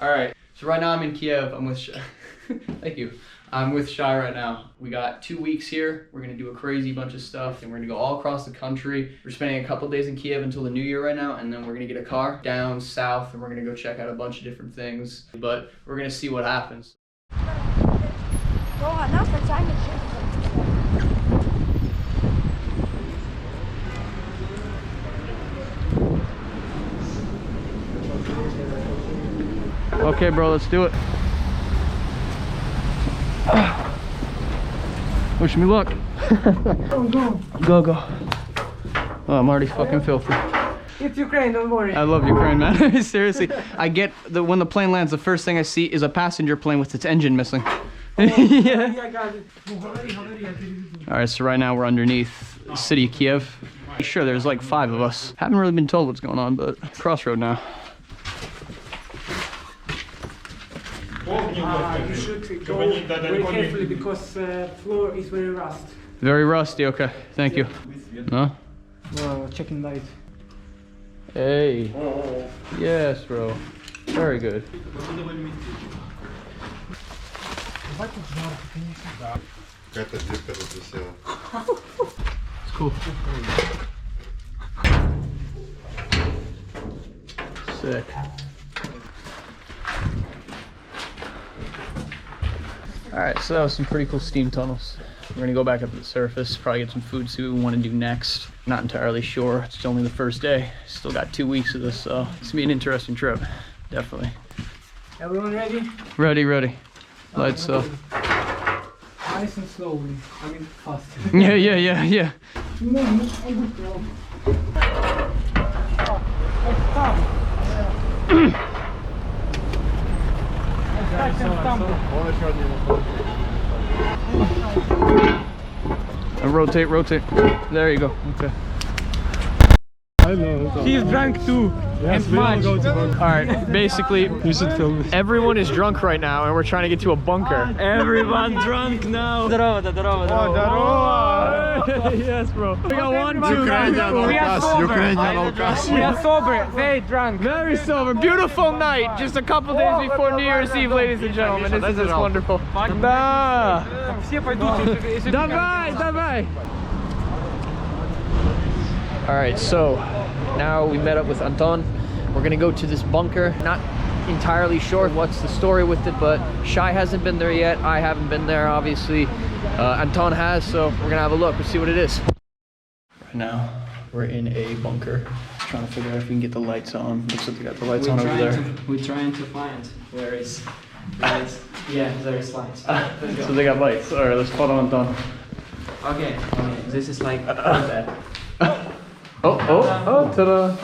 All right, so right now I'm in Kiev. I'm with thank you. I'm with Shiey right now. We got 2 weeks here. We're gonna do a crazy bunch of stuff and we're gonna go all across the country. We're spending a couple days in Kiev until the new year right now, and then we're gonna get a car down south and we're gonna go check out a bunch of different things. But we're gonna see what happens. Okay, bro, let's do it. Wish me luck. Go, go. Oh, I'm already fucking filthy. It's Ukraine, don't worry. I love Ukraine, man. Seriously, I get when the plane lands, the first thing I see is a passenger plane with its engine missing. Yeah. I got it. All right, so right now we're underneath the city of Kiev. Sure, there's like 5 of us. Haven't really been told what's going on, but crossroad now. You should go very carefully because floor is very rust. Very rusty, okay. Thank you. No? Checking light. Hey. Yes, bro. Very good. It's cool. Sick. Alright, so that was some pretty cool steam tunnels. We're gonna go back up to the surface, probably get some food, see what we want to do next. Not entirely sure. It's only the first day. Still got 2 weeks of this, so it's gonna be an interesting trip. Definitely. Everyone ready? Ready, ready. Lights off. Nice and slowly. I mean fast. Yeah. And rotate. There you go. Okay. I know. He's drunk too. Yes, we all go to bunker. Alright, basically, You should film this. everyone is drunk right now and we're trying to get to a bunker. Everyone drunk now. Yes, bro. We got 1, 2, 3, 4. We are sober, very drunk. Very sober. Beautiful night. Just a couple days before New Year's Eve, ladies and gentlemen. This is just wonderful. Да. Все пойдут. Давай. All right, so now we met up with Anton. We're gonna go to this bunker. Not entirely sure what's the story with it, but Shiey hasn't been there yet. I haven't been there, obviously. Anton has, so we're gonna have a look. Let's see what it is. Right now, we're in a bunker. Just trying to figure out if we can get the lights on. Looks like they got the lights on over there. We're trying to find where is lights. Yeah, there is lights. So they got lights. All right, let's follow Anton. Okay, this is like that. Oh, ta-da.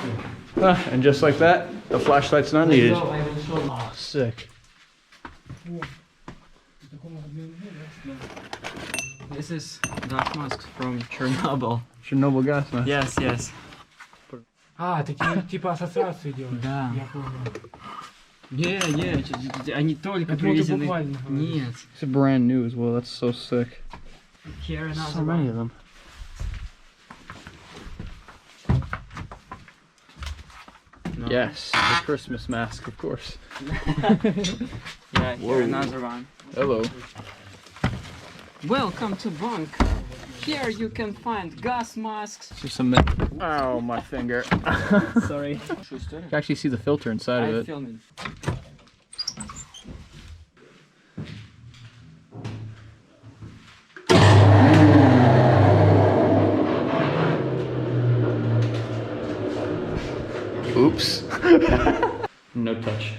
And just like that, the flashlight's not needed. I will show you. Oh, sick. This is gas masks from Chernobyl. Chernobyl gas mask. Yes. Такие типа ассоциации делают. Да. Я понял. Они только Это привезены. буквально. Нет. It's brand new as well. That's so sick. Here another So many one. of them. No. Yes, the Christmas mask, of course. Yeah, here another one. Hello. Welcome to bunker. Here you can find gas masks. Just some. Oh, my finger. Sorry. You can actually see the filter inside of I'm it. filming. Oops. No touch.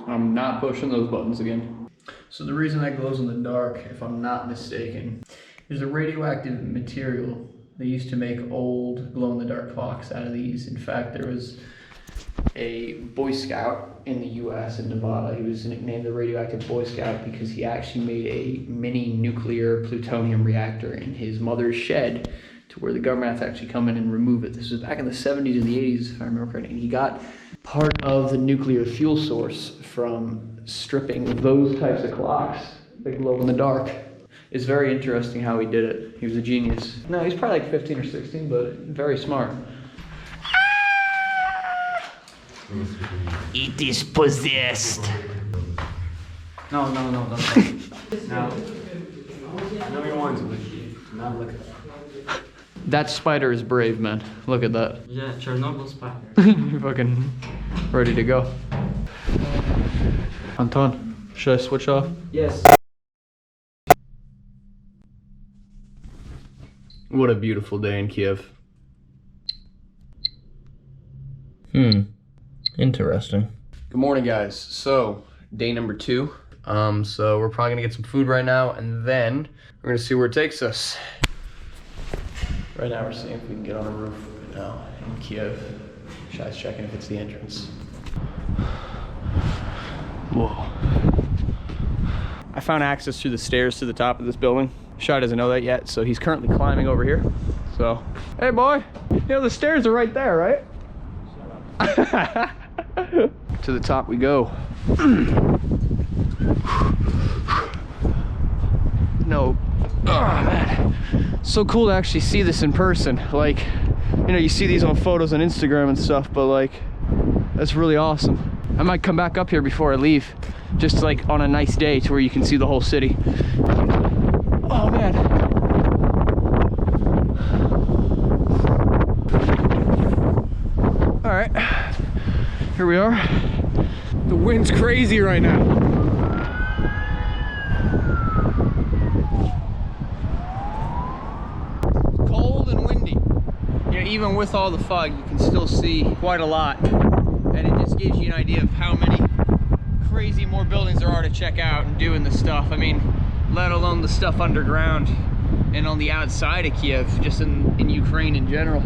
I'm not pushing those buttons again. So the reason that glows in the dark, if I'm not mistaken, is a radioactive material. They used to make old glow-in-the-dark clocks out of these. In fact, there was a Boy Scout in the US in Nevada. He was nicknamed the Radioactive Boy Scout because he actually made a mini nuclear plutonium reactor in his mother's shed to where the government had to actually come in and remove it. This was back in the 70s and the 80s, if I remember correctly. And he got part of the nuclear fuel source from stripping those types of clocks that glow in the dark. It's very interesting how he did it. He was a genius. No, he's probably like 15 or 16, but very smart. It is possessed. No, don't. No. No, you want to not look at that. That spider is brave, man. Look at that. Yeah, Chernobyl spider. You're fucking ready to go. Anton, should I switch off? Yes. What a beautiful day in Kiev. Interesting. Good morning, guys. So, day number 2. So we're probably gonna get some food right now, and then we're gonna see where it takes us. Right now, we're seeing if we can get on a roof right now in Kiev. Shai's checking if it's the entrance. Whoa. I found access through the stairs to the top of this building. Shai doesn't know that yet, so he's currently climbing over here. So, hey boy, you know the stairs are right there, right? To the top we go. No. Oh man. So cool to actually see this in person. Like, you know, you see these on photos on Instagram and stuff, but like, that's really awesome. I might come back up here before I leave, just like on a nice day to where you can see the whole city. Oh man. All right, here we are. The wind's crazy right now. Cold and windy. You know, even with all the fog, you can still see quite a lot. And it just gives you an idea of how many crazy more buildings there are to check out and doing this stuff. I mean, let alone the stuff underground and on the outside of Kiev, just in Ukraine in general.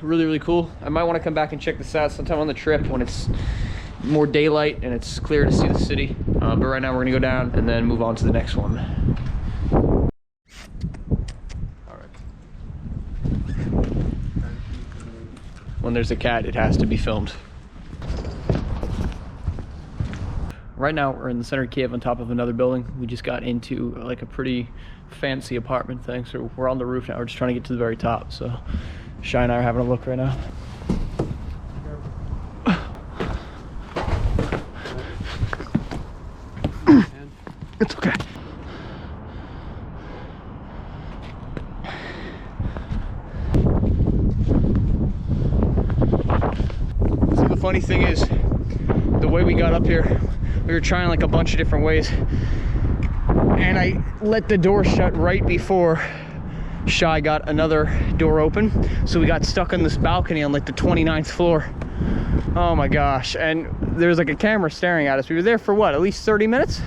Really, really cool. I might want to come back and check this out sometime on the trip when it's more daylight and it's clear to see the city. But right now we're gonna go down and then move on to the next one. All right. When there's a cat, it has to be filmed. Right now we're in the center of Kiev on top of another building. We just got into like a pretty fancy apartment thing, so we're on the roof now. We're just trying to get to the very top. So Shai and I are having a look right now. It's okay. So the funny thing is, the way we got up here, we were trying like a bunch of different ways, and I let the door shut right before Shai got another door open, so we got stuck on this balcony on like the 29th floor. Oh my gosh. And there was like a camera staring at us. We were there for what, at least 30 minutes?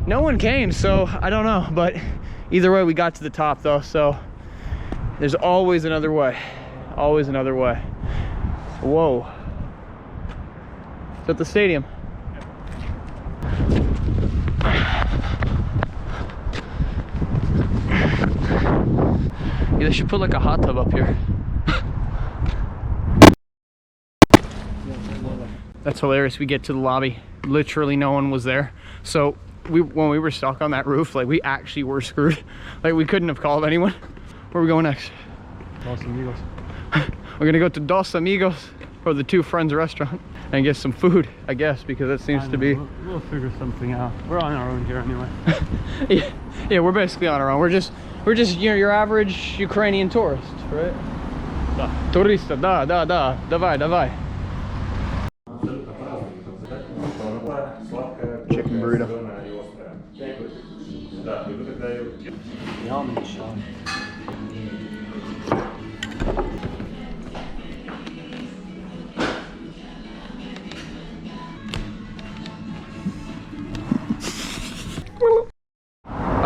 No one came, so I don't know, but either way we got to the top though, so there's always another way. Always another way. Whoa. It's at the stadium. Yeah, they should put like a hot tub up here. That's hilarious. We get to the lobby, literally no one was there. So when we were stuck on that roof, like we actually were screwed. Like we couldn't have called anyone. Where are we going next? Dos Amigos. We're gonna go to Dos Amigos, or the Two Friends restaurant, and get some food, I guess, because that seems to be... We'll figure something out. We're on our own here anyway. yeah, we're basically on our own. We're just you know, your average Ukrainian tourist, right? Da. Turista, давай. Chicken burrito. Yum, Misha.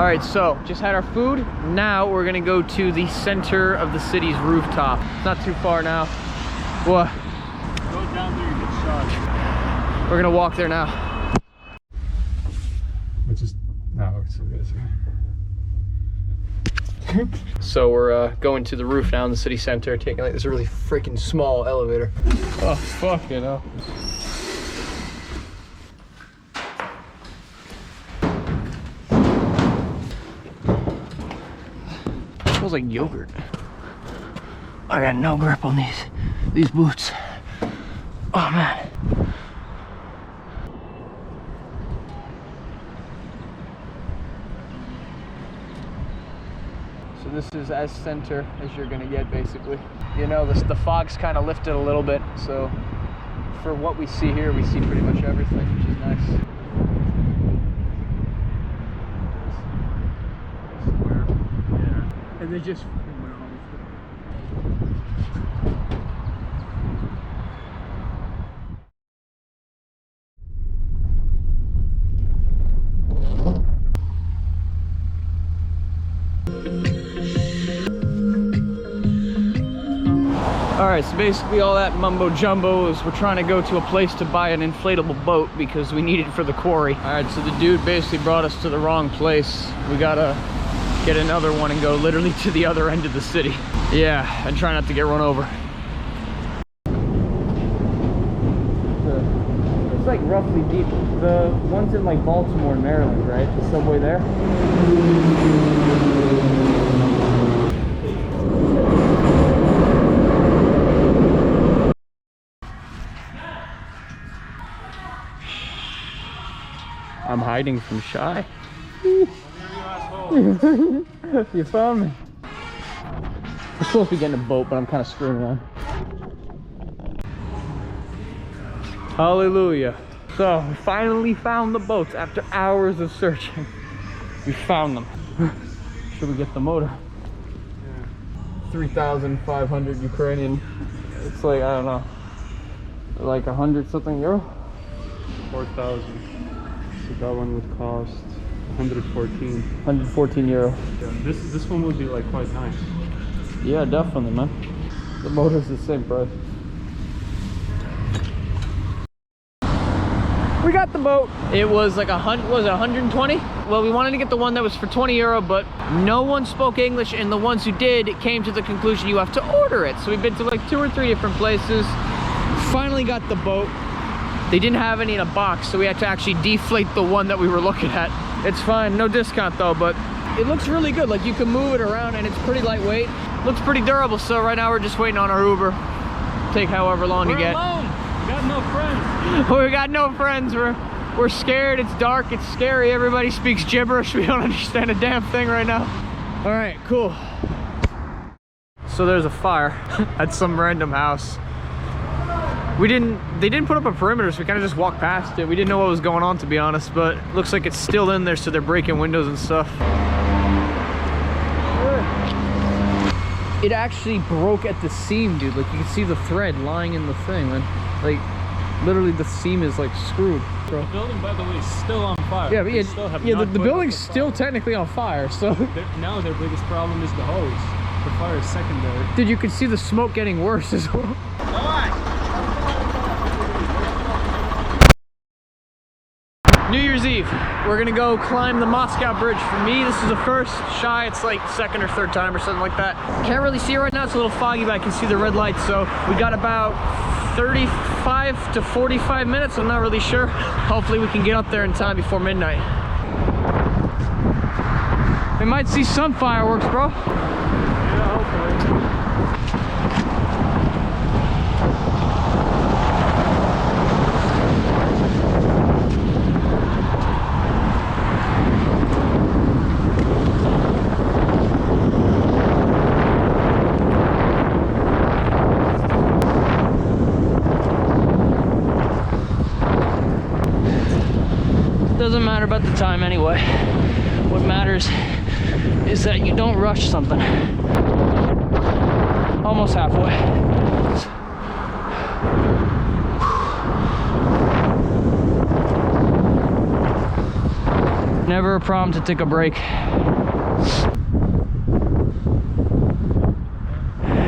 All right, so just had our food. Now we're gonna go to the center of the city's rooftop. Not too far now. What? Go down there, you get shot. We're gonna walk there now. It's just, no, it's okay. So we're going to the roof now in the city center, taking like this really freaking small elevator. Oh, fuck, you know. Smells like yogurt. I got no grip on these boots. Oh man. So this is as center as you're gonna get, basically. You know, the fog's kind of lifted a little bit, so for what we see here, we see pretty much everything, which is nice. And they just All right, so basically all that mumbo jumbo is we're trying to go to a place to buy an inflatable boat because we need it for the quarry. All right, so the dude basically brought us to the wrong place. We gotta get another one and go literally to the other end of the city. Yeah, and try not to get run over. It's like roughly deep. The one's in like Baltimore, Maryland, right? The subway there. I'm hiding from Shiey. You found me. We're supposed to be getting a boat, but I'm kind of screwing around. Hallelujah. So, we finally found the boats after hours of searching. We found them. Should we get the motor? Yeah. 3,500 Ukrainian. It's like, I don't know, like 100 something euro? 4,000. So that one would cost 114. 114 euro. Yeah, this one would be like quite nice. Yeah, definitely, man. The motor's the same price. We got the boat. It was like 120? Well, we wanted to get the one that was for 20 euro, but no one spoke English, and the ones who did came to the conclusion you have to order it. So we've been to like 2 or 3 different places. Finally got the boat. They didn't have any in a box, so we had to actually deflate the one that we were looking at. It's fine, no discount though, but it looks really good. Like, you can move it around and it's pretty lightweight. Looks pretty durable, so right now we're just waiting on our Uber. Take however long to get. We're alone. We got no friends. We got no friends. We're scared. It's dark. It's scary. Everybody speaks gibberish. We don't understand a damn thing right now. All right, cool. So there's a fire at some random house. They didn't put up a perimeter, so we kind of just walked past it. We didn't know what was going on, to be honest, but looks like it's still in there, so they're breaking windows and stuff. It actually broke at the seam, dude. Like, you can see the thread lying in the thing, man. Like, literally the seam is like screwed. The building, by the way, is still on fire. Yeah, but the building's still technically on fire, so. Now their biggest problem is the hose. The fire is secondary. Dude, you can see the smoke getting worse as well. New Year's Eve, we're gonna go climb the Moscow Bridge. For me, this is the first. Shiey, it's like 2nd or 3rd time or something like that. Can't really see it right now, it's a little foggy, but I can see the red lights. So we got about 35 to 45 minutes, I'm not really sure. Hopefully we can get up there in time before midnight. We might see some fireworks, bro. Yeah, hopefully. Doesn't matter about the time anyway. What matters is that you don't rush something. Almost halfway. Never a problem to take a break.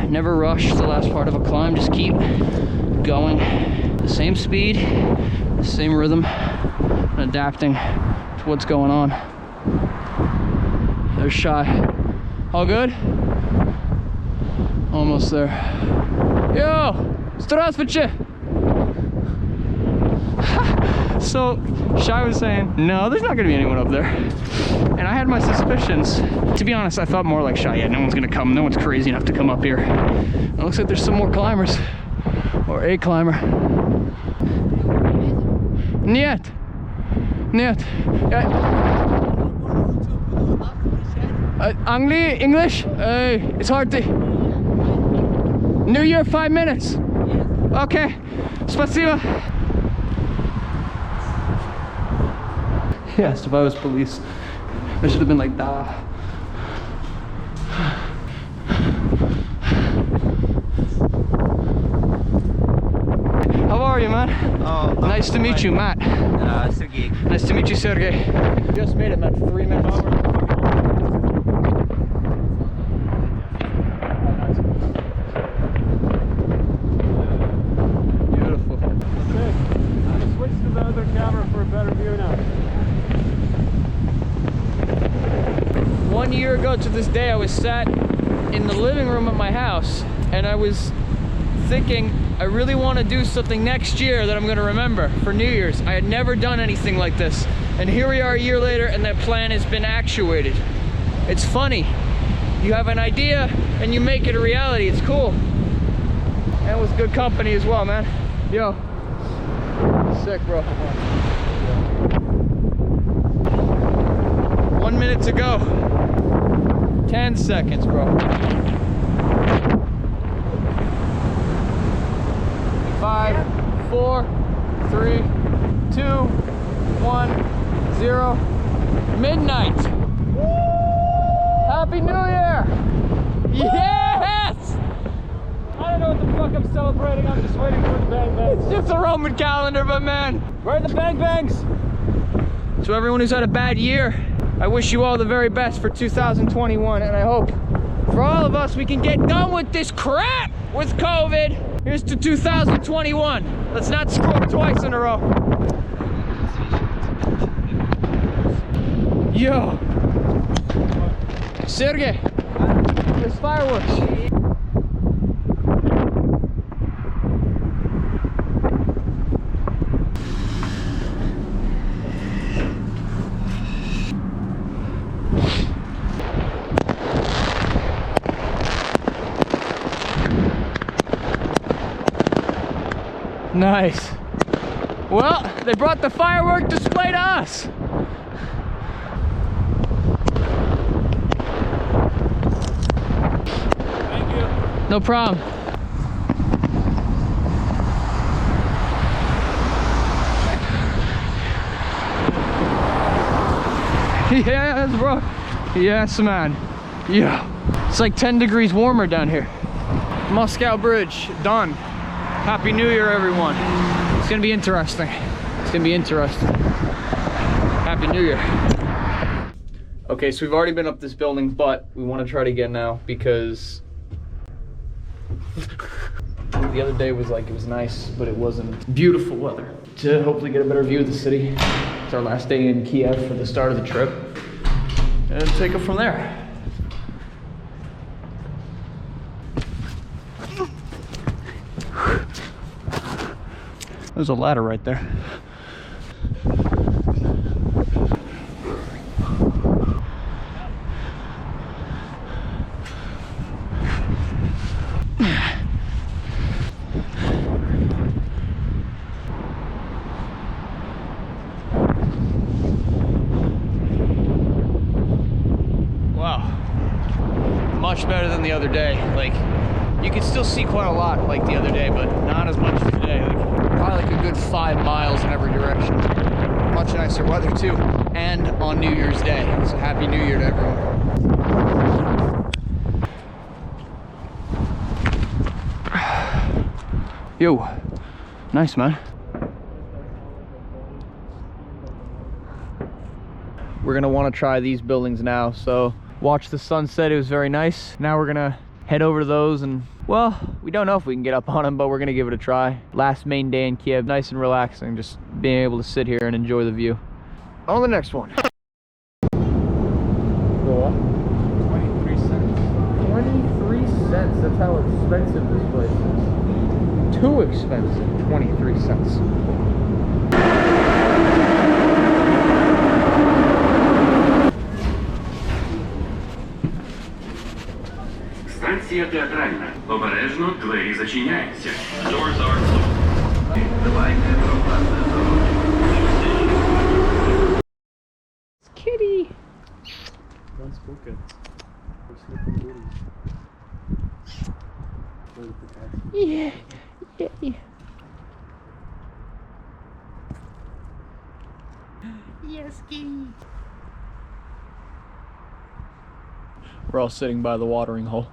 Never rush the last part of a climb, just keep going. The same speed, the same rhythm, and adapting to what's going on. There's Shiey. All good? Almost there. Yo! Здравствуйте! So Shiey was saying, no, there's not gonna be anyone up there. And I had my suspicions. To be honest, I thought more like Shiey, no one's gonna come, no one's crazy enough to come up here. It looks like there's some more climbers, or a climber. Нет. Нет. English? It's hard to... New Year, 5 minutes. Okay. Спасибо. He asked if I was police. I should have been like, da. How are you, man? Nice to meet you, Matt. Sergey. Nice to meet you, Sergey. Just made it, man, 3 minutes. Beautiful. Okay. Switch to the other camera for a better view now. 1 year ago to this day, I was sat in the living room of my house and I was thinking, I really want to do something next year that I'm going to remember for New Year's. I had never done anything like this. And here we are a year later and that plan has been actuated. It's funny. You have an idea and you make it a reality. It's cool. And with good company as well, man. Yo. Sick, bro. 1 minute to go. 10 seconds, bro. 5, 4, 3, 2, 1, 0. Midnight. Happy New Year! Yes! I don't know what the fuck I'm celebrating. I'm just waiting for the bang bangs. It's just a Roman calendar, but man. Where are the bang bangs? So everyone who's had a bad year, I wish you all the very best for 2021, and I hope for all of us we can get done with this crap with COVID. Here's to 2021. Let's not screw up twice in a row. Yo. Sergey, there's fireworks. Nice. Well, they brought the firework display to us. Thank you. No problem. Yes, bro. Yes, man. Yeah. It's like 10 degrees warmer down here. Moscow Bridge, done. Happy New Year, everyone. It's gonna be interesting. It's gonna be interesting. Happy New Year. Okay, so we've already been up this building, but we want to try it again now because the other day was like, it was nice, but it wasn't beautiful weather. To hopefully get a better view of the city. It's our last day in Kiev for the start of the trip. And take it from there. There's a ladder right there. Wow. Much better than the other day. Like, you can still see quite a lot like the other day, but not as much as today. Like, probably like a good 5 miles in every direction. Much nicer weather too, and on New Year's Day. So happy New Year to everyone. Yo, nice, man. we're gonna want to try these buildings now. So watch the sunset, it was very nice. Now we're gonna head over to those and, well, we don't know if we can get up on them, but we're gonna give it a try. Last main day in Kiev, nice and relaxing, just being able to sit here and enjoy the view. On the next one. 23 cents. 23 cents, that's how expensive this place is. Too expensive, 23 cents. Станція театральна. Обережно, двері зачиняються. Doors are closed. Давайте пропасти дорогу. Kitty. Unspoken. Yeah. Yeah. Yes, kitty. We're all sitting by the watering hole.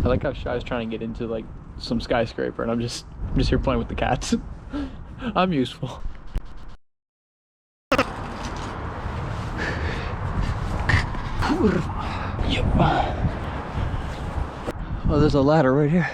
I like how Shiey's trying to get into like some skyscraper, and I'm just here playing with the cats. I'm useful. Yep. Oh, there's a ladder right here.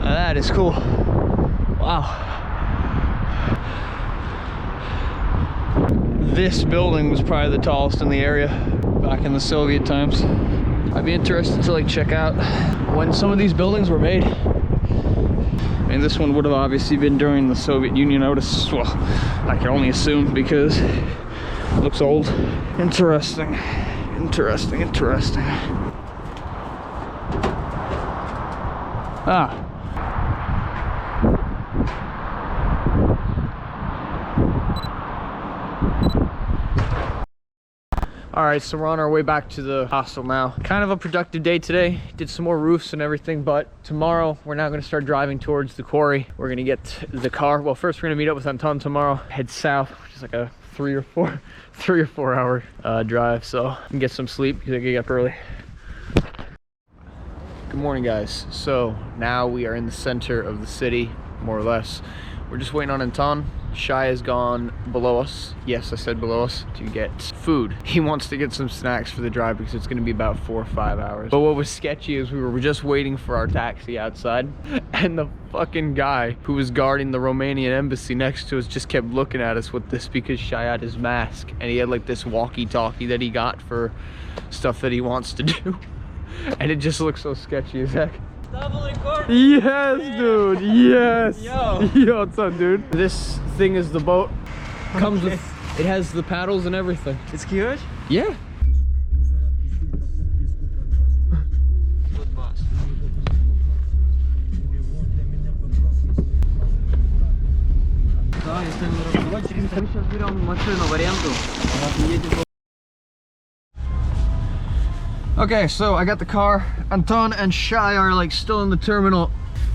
That is cool. Wow. This building was probably the tallest in the area back in the Soviet times. I'd be interested to like check out when some of these buildings were made. I mean, this one would have obviously been during the Soviet Union. I would have, well, I can only assume because it looks old. Interesting, interesting, interesting. Ah. All right, so we're on our way back to the hostel now. Kind of a productive day today. Did some more roofs and everything, but tomorrow we're now gonna start driving towards the quarry. We're gonna get the car. Well, first we're gonna meet up with Anton tomorrow, head south, which is like a 3 or 4 hour drive. So I can get some sleep because I get up early. Good morning, guys. So now we are in the center of the city, more or less. We're just waiting on Anton. Shiey has gone below us. Yes, I said below us, to get food. He wants to get some snacks for the drive because it's gonna be about 4 or 5 hours. But what was sketchy is we were just waiting for our taxi outside, and the fucking guy who was guarding the Romanian embassy next to us just kept looking at us with this because Shiey had his mask and he had like this walkie-talkie that he got for stuff that he wants to do. And it just looks so sketchy as heck. Double record. Yes, dude. Yes. Yo. Yo, what's up, dude? This thing is the boat. Comes with, it has the paddles and everything. It's huge? Yeah. Good boss. Да, если мы разработчики, мы сейчас берем машину в аренду. Едем. Okay, so I got the car. Anton and Shiey are like still in the terminal.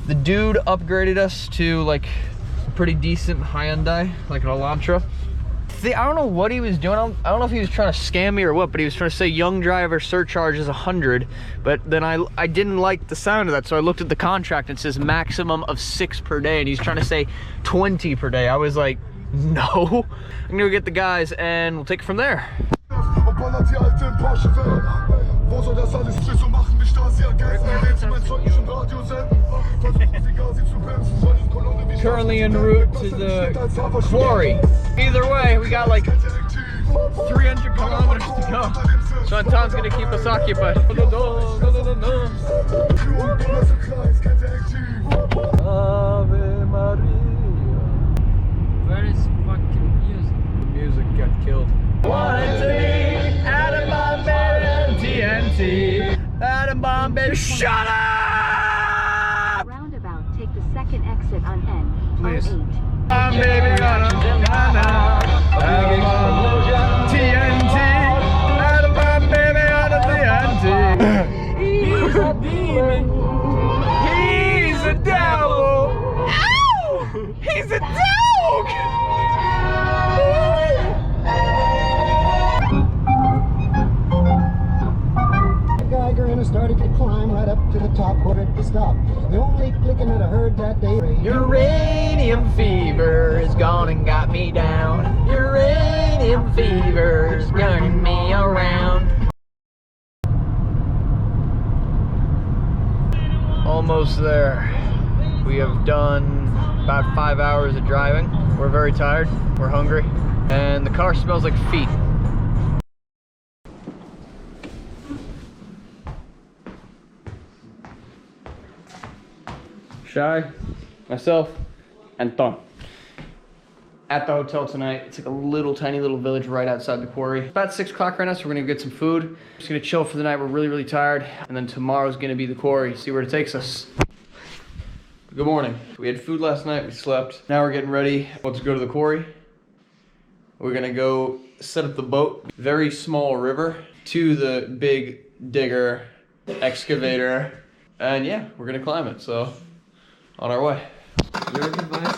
The dude upgraded us to like a pretty decent Hyundai, like an Elantra. I don't know what he was doing. I don't know if he was trying to scam me or what, but he was trying to say young driver surcharge is 100. But then I didn't like the sound of that, so I looked at the contract and it says maximum of 6 per day, and he's trying to say 20 per day. I was like, no. I'm gonna go get the guys and we'll take it from there. Wo soll das alles für so machen, wie Stasi ergänzen? Rätsel mein Zeug nicht im Radio senden. Versuchen sie gar sie zu bremsen, wollen Kolonne wie Currently en route to the quarry. Either way, we got like 300 kilometers to go. So Anton's gonna keep us occupied. Ave Maria. Where is fucking music? The music got killed. Wanted to be atom bomb baby and TNT. Atom bomb baby, shut up! Roundabout, take the second exit on N. Please. 08. Bomb baby, atom bomb TNT. Atom bomb baby, atom TNT. He's a demon. He's a devil. Ow! He's a dog. stop. The only clicking that I heard that day. Uranium fever has gone and got me down. Uranium fever's running me around. Almost there. We have done about 5 hours of driving. We're very tired, we're hungry, and the car smells like feet. Shiey, myself, Anton. At the hotel tonight. It's like a little tiny little village right outside the quarry. It's about 6 o'clock right now, so we're gonna get some food. Just gonna chill for the night. We're really tired. And then tomorrow's gonna be the quarry. See where it takes us. Good morning. We had food last night, we slept. Now we're getting ready. Let's go to the quarry. We're gonna go set up the boat. Very small river to the big digger, excavator. And yeah, we're gonna climb it, so on our way. Your device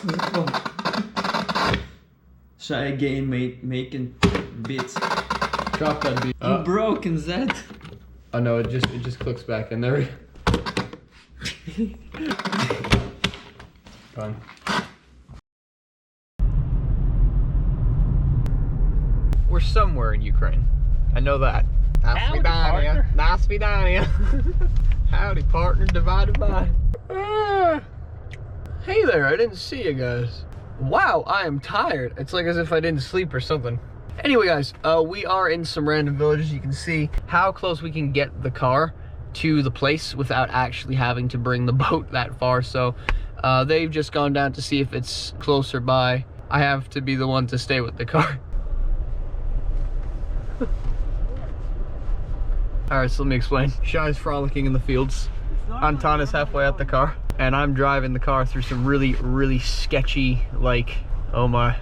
Shiey again making bits. Drop that beat. You broken that. Oh no, it just clicks back in there. Fine. We're somewhere in Ukraine. I know that. Howdy, partner. Nice to be down here. Howdy, partner. Divided by. Hey there, I didn't see you guys. Wow, I am tired. It's like as if I didn't sleep or something. Anyway, guys, we are in some random villages. You can see how close we can get the car to the place without actually having to bring the boat that far. So they've just gone down to see if it's closer by. I have to be the one to stay with the car. All right, so let me explain. Shiey's frolicking in the fields. Anton is halfway out the car, and I'm driving the car through some really sketchy, like, oh my.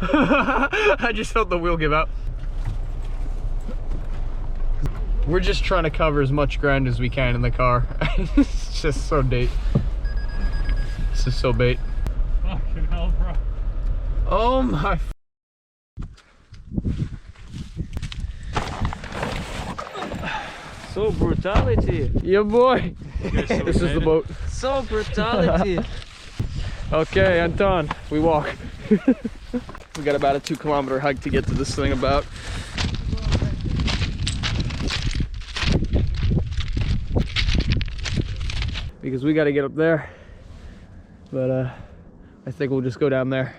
I just felt the wheel give out. We're just trying to cover as much ground as we can in the car. It's just so bait. This is so bait. Fucking hell, bro. Oh my. So brutality. Yeah, boy. This is the boat. So brutality. Okay, Anton, we walk. We got about a 2-kilometer hike to get to this thing about. Because we got to get up there. But I think we'll just go down there.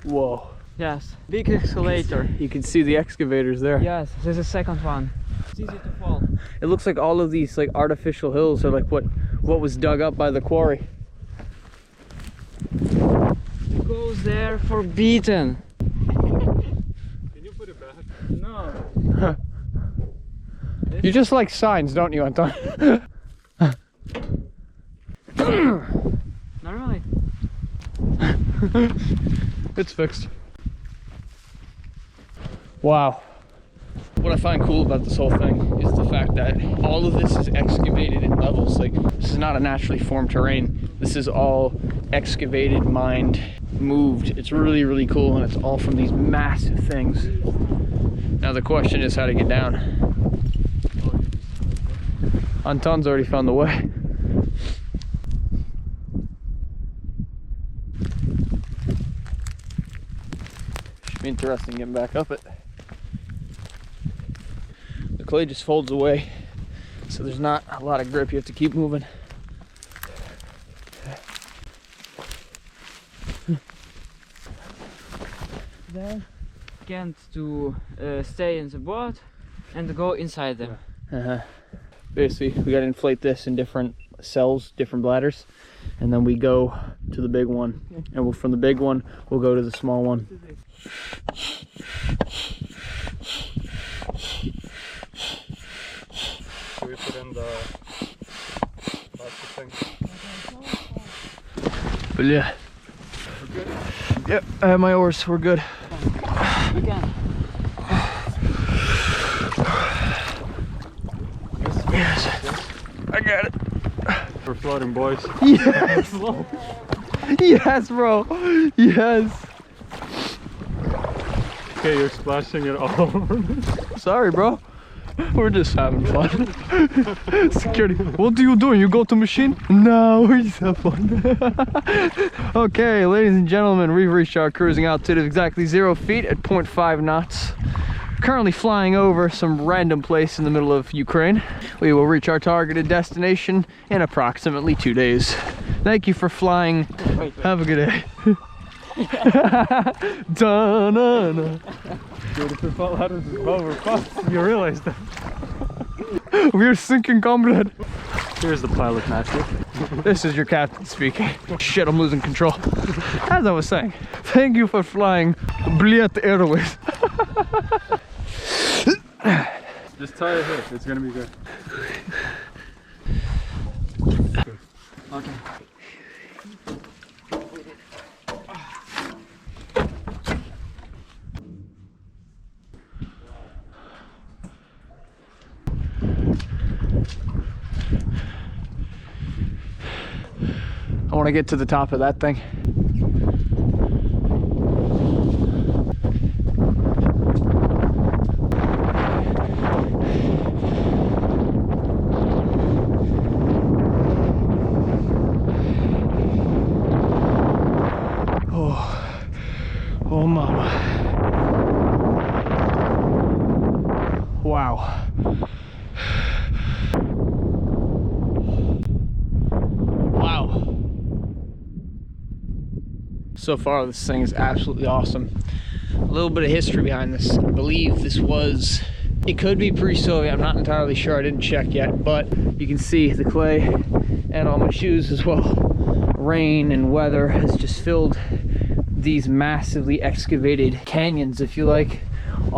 Whoa. Yes, big escalator. You can see the excavators there. Yes, there's a second one. It's easy to fall. It looks like all of these like artificial hills are like what was dug up by the quarry. It goes there forbidden. Can you put it back? No. You just like signs, don't you, Anton? Normally. It's fixed. Wow. What I find cool about this whole thing is the fact that all of this is excavated in levels. Like, this is not a naturally formed terrain. This is all excavated, mined, moved. It's really cool, and it's all from these massive things. Now the question is how to get down. Anton's already found the way. Should be interesting getting back up it. The clay just folds away, so there's not a lot of grip. You have to keep moving. Then can't to stay in the boat and go inside them. Basically, we gotta inflate this in different cells, different bladders, and then we go to the big one. And from the big one, we'll go to the small one. Should we put in the plastic thing? But yeah. Yep, I have my oars, we're good. You can. Yes, I got it. We're floating, boys. Yes! Yes, bro! Yes! Okay, okay, you're splashing it all over. Sorry, bro. We're just having fun. Security. What are you doing? You go to machine? No, we just have fun. Okay, ladies and gentlemen, we've reached our cruising altitude of exactly 0 feet at 0.5 knots. Currently flying over some random place in the middle of Ukraine. We will reach our targeted destination in approximately 2 days. Thank you for flying. Have a good day. Da-na-na. Dude, if we fall out of this boat, we're fucked. You realize that? We're sinking, comrade. Here's the pilot master. This is your captain speaking. Shit, I'm losing control. As I was saying, thank you for flying Bliet Airways. Just tie it here, it's gonna be good. Okay. I want to get to the top of that thing. Oh mama. Wow. Wow. So far this thing is absolutely awesome. A little bit of history behind this. I believe this was, it could be pre-Soviet, I'm not entirely sure, I didn't check yet, but you can see the clay and all my shoes as well. Rain and weather has just filled these massively excavated canyons, if you like,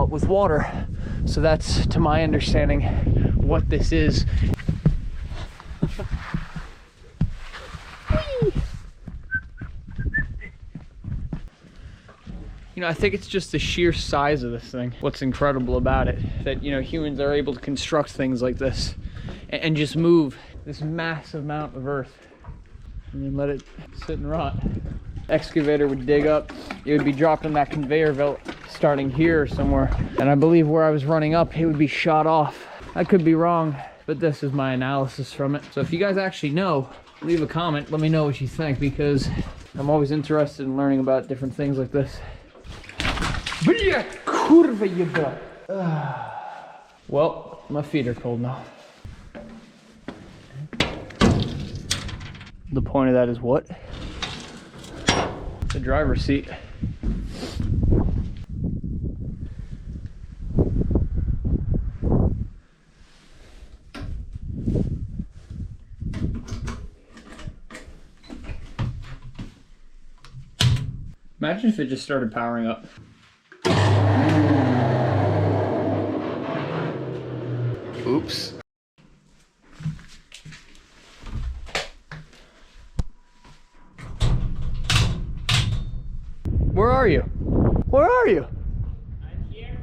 with water. So that's, to my understanding, what this is. You know, I think it's just the sheer size of this thing. What's incredible about it, that, you know, humans are able to construct things like this and just move this massive amount of earth and then let it sit and rot. Excavator would dig up, it would be dropped on that conveyor belt starting here somewhere, and I believe where I was running up it would be shot off. I could be wrong, but this is my analysis from it. So if you guys actually know, leave a comment, let me know what you think, because I'm always interested in learning about different things like this. Well, my feet are cold now. The point of that is what? The driver's seat. Imagine if it just started powering up. Oops. Where are you? Where are you? I'm here.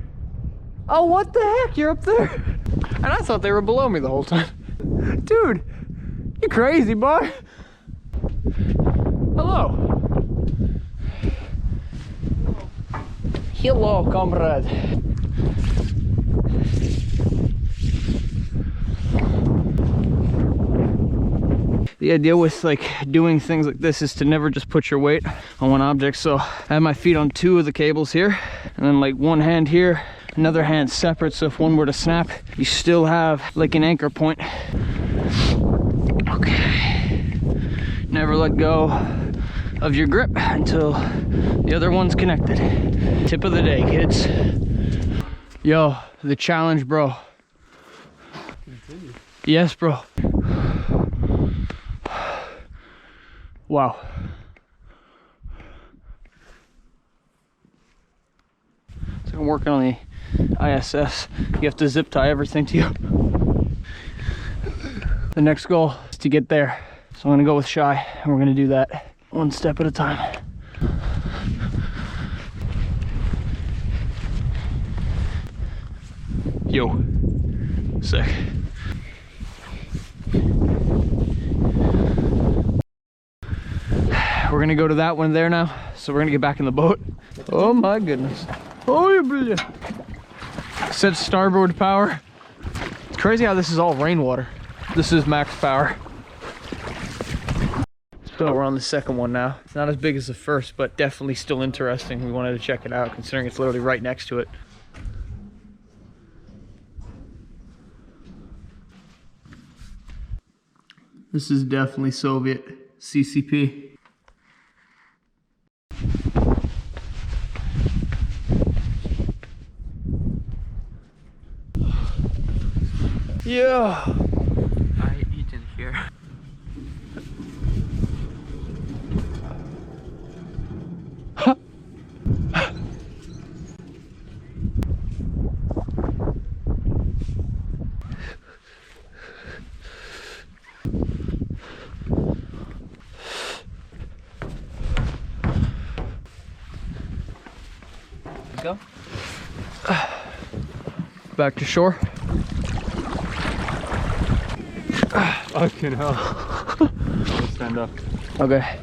Oh, what the heck? You're up there. And I thought they were below me the whole time. Dude, you crazy, boy. Hello. Hello, comrade. The idea with like doing things like this is to never just put your weight on one object. So I have my feet on 2 of the cables here, and then like one hand here, another hand separate, so if one were to snap, you still have like an anchor point. Okay. Never let go of your grip until the other one's connected. Tip of the day, kids. Yo, the challenge, bro. Continue. Yes, bro. Wow. So I'm working on the ISS. You have to zip tie everything to you. The next goal is to get there. So I'm gonna go with Shiey, and we're gonna do that one step at a time. Yo, sick. We're gonna go to that one there now, so we're gonna get back in the boat. Oh my goodness. Oh, yeah. Set starboard power. It's crazy how this is all rainwater. This is max power. So we're on the second one now. It's not as big as the first, but definitely still interesting. We wanted to check it out considering it's literally right next to it. This is definitely Soviet CCP. Yeah. I eat in here. Go. Back to shore. Fucking hell. I'll stand up. Okay.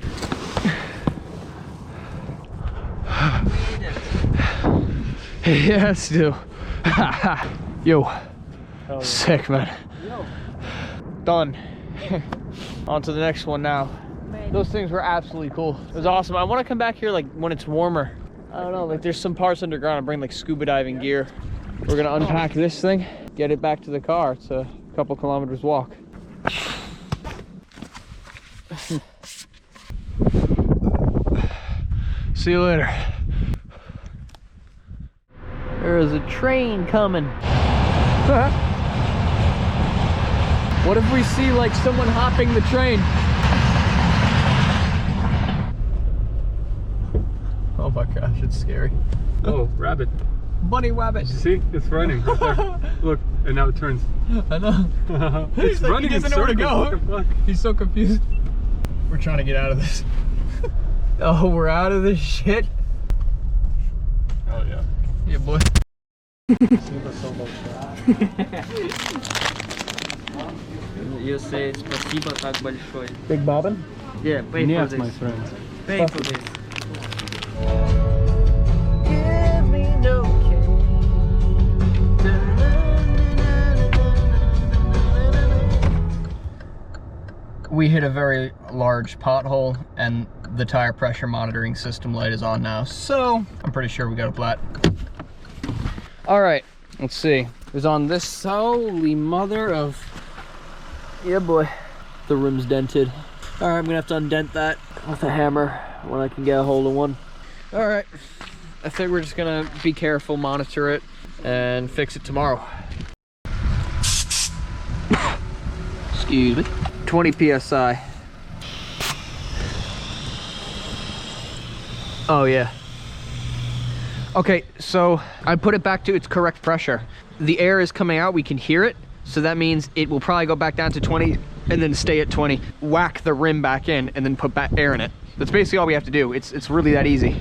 Yes, dude. Yo. Sick, man. Done. On to the next one now. Those things were absolutely cool. It was awesome. I want to come back here like when it's warmer. I don't know, like there's some parts underground. I bring like scuba diving gear. We're gonna unpack this thing, get it back to the car. It's a couple kilometers walk. See you later. There is a train coming. What if we see like someone hopping the train? Oh my gosh, it's scary. Oh, rabbit. Bunny rabbit. You see? It's running right there. Look, and now it turns. I know. It's like, running he doesn't in know where to circles. go. What the fuck? He's so confused. We're trying to get out of this. Oh, we're out of this shit. Oh yeah. Yeah, boy. You say спасибо так большое. Big bobbin? Yeah, pay for Yes, this. my friend. Pay for this. We hit a very large pothole and the tire pressure monitoring system light is on now, so I'm pretty sure we got a flat. All right, let's see. It was on this, holy mother of, yeah boy, the rim's dented. All right, I'm gonna have to undent that with a hammer when I can get a hold of one. All right, I think we're just gonna be careful, monitor it, and fix it tomorrow. Excuse me. 20 PSI. Oh yeah. Okay, so I put it back to its correct pressure. The air is coming out, we can hear it, so that means it will probably go back down to 20 and then stay at 20. Whack the rim back in and then put back air in it. That's basically all we have to do. It's really that easy.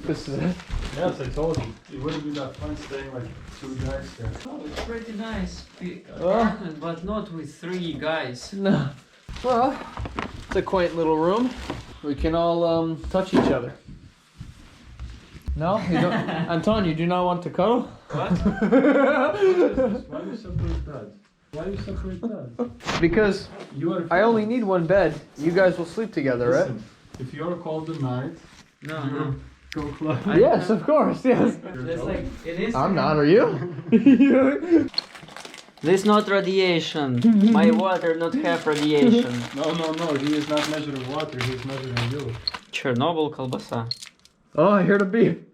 This is it. Yes, I told you. It wouldn't be that fun staying like 2 guys there. Oh, it's pretty nice apartment, but not with 3 guys. No. Well, it's a quaint little room. We can all touch each other. No? You don't? Anton, you do not want to cuddle? What? Why do you separate beds? Why do you separate beds? Because I only need one bed. You guys will sleep together, Listen, right? if you're cold at night, No. go close. Yes, of course, yes. It's like, it is. I'm not, are you? This not radiation. My water not have radiation. No, he is not measuring water, he is measuring you. Chernobyl колбаса. Oh, I heard a beep.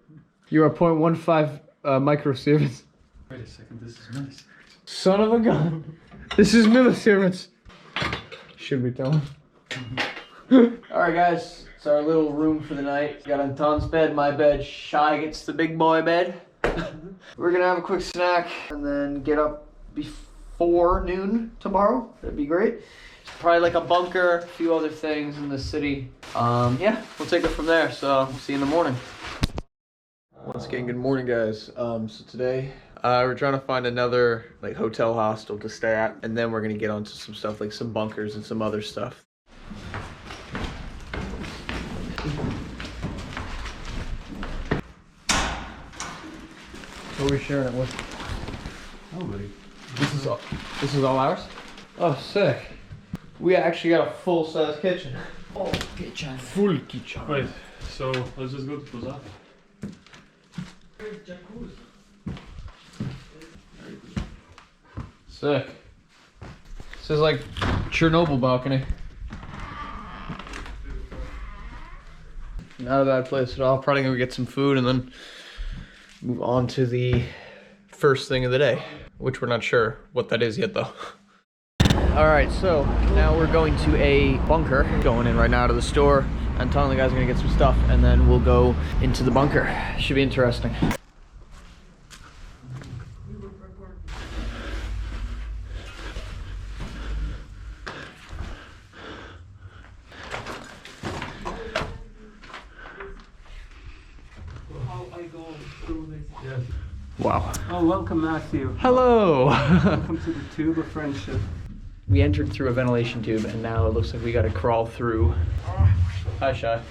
You're a 0.15 microsieverts. Wait a second, this is nice. Son of a gun. This is millisieverts. Should we tell him? Alright guys, it's our little room for the night. Got Anton's bed, my bed. Shiey gets the big boy bed. We're gonna have a quick snack and then get up before noon tomorrow. That'd be great. Probably like a bunker, a few other things in the city. Yeah, we'll take it from there. So we'll see you in the morning. Once again, good morning guys. So today we're trying to find another like hotel hostel to stay at, and then we're gonna get onto some stuff like some bunkers and some other stuff. Who are we sharing it with? Nobody. This is all ours? Oh, sick. We actually got a full-size kitchen. Oh, kitchen. Full kitchen. Right, so let's just go to Plaza. Sick. This is like Chernobyl balcony. Not a bad place at all. Probably gonna get some food and then move on to the first thing of the day, which we're not sure what that is yet though. All right, so now we're going to a bunker. Going in right now to the store. Anton and the guys are gonna get some stuff and then we'll go into the bunker. Should be interesting. Wow. Oh, welcome, Matthew. Hello. Welcome to the Tube of Friendship. We entered through a ventilation tube and now it looks like we gotta crawl through. Hi, Shy.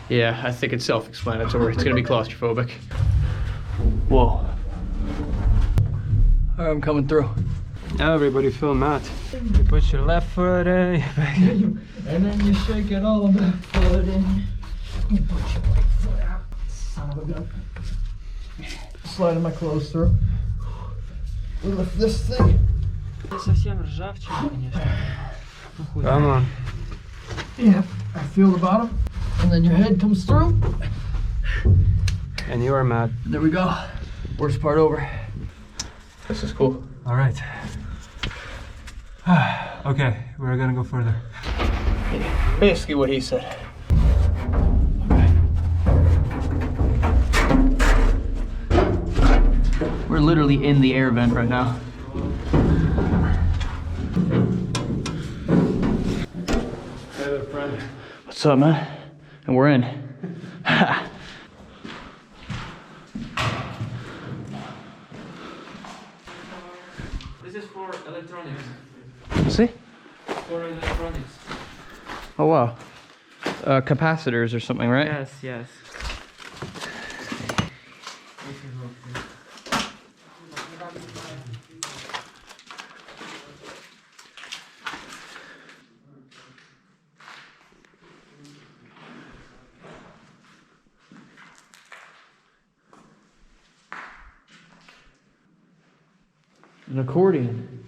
Yeah, I think it's self-explanatory. It's gonna be claustrophobic. Whoa. Alright, I'm coming through. Now everybody film Matt. You put your left foot in. And then you shake it all the back foot in. You put your right foot out. Son of a gun. Sliding my clothes through. We lift this thing. Совсем ржавчина, конечно. Come on. Yeah, I feel the bottom. And then your head comes through. And you are Matt. There we go. Worst part over. This is cool. All right. Okay, we're gonna go further. Basically what he said. We're literally in the air vent right now. Hey there, friend. What's up, man? And we're in. This is for electronics. See? For electronics. Oh wow. Capacitors or something, right? Yes, yes. An accordion.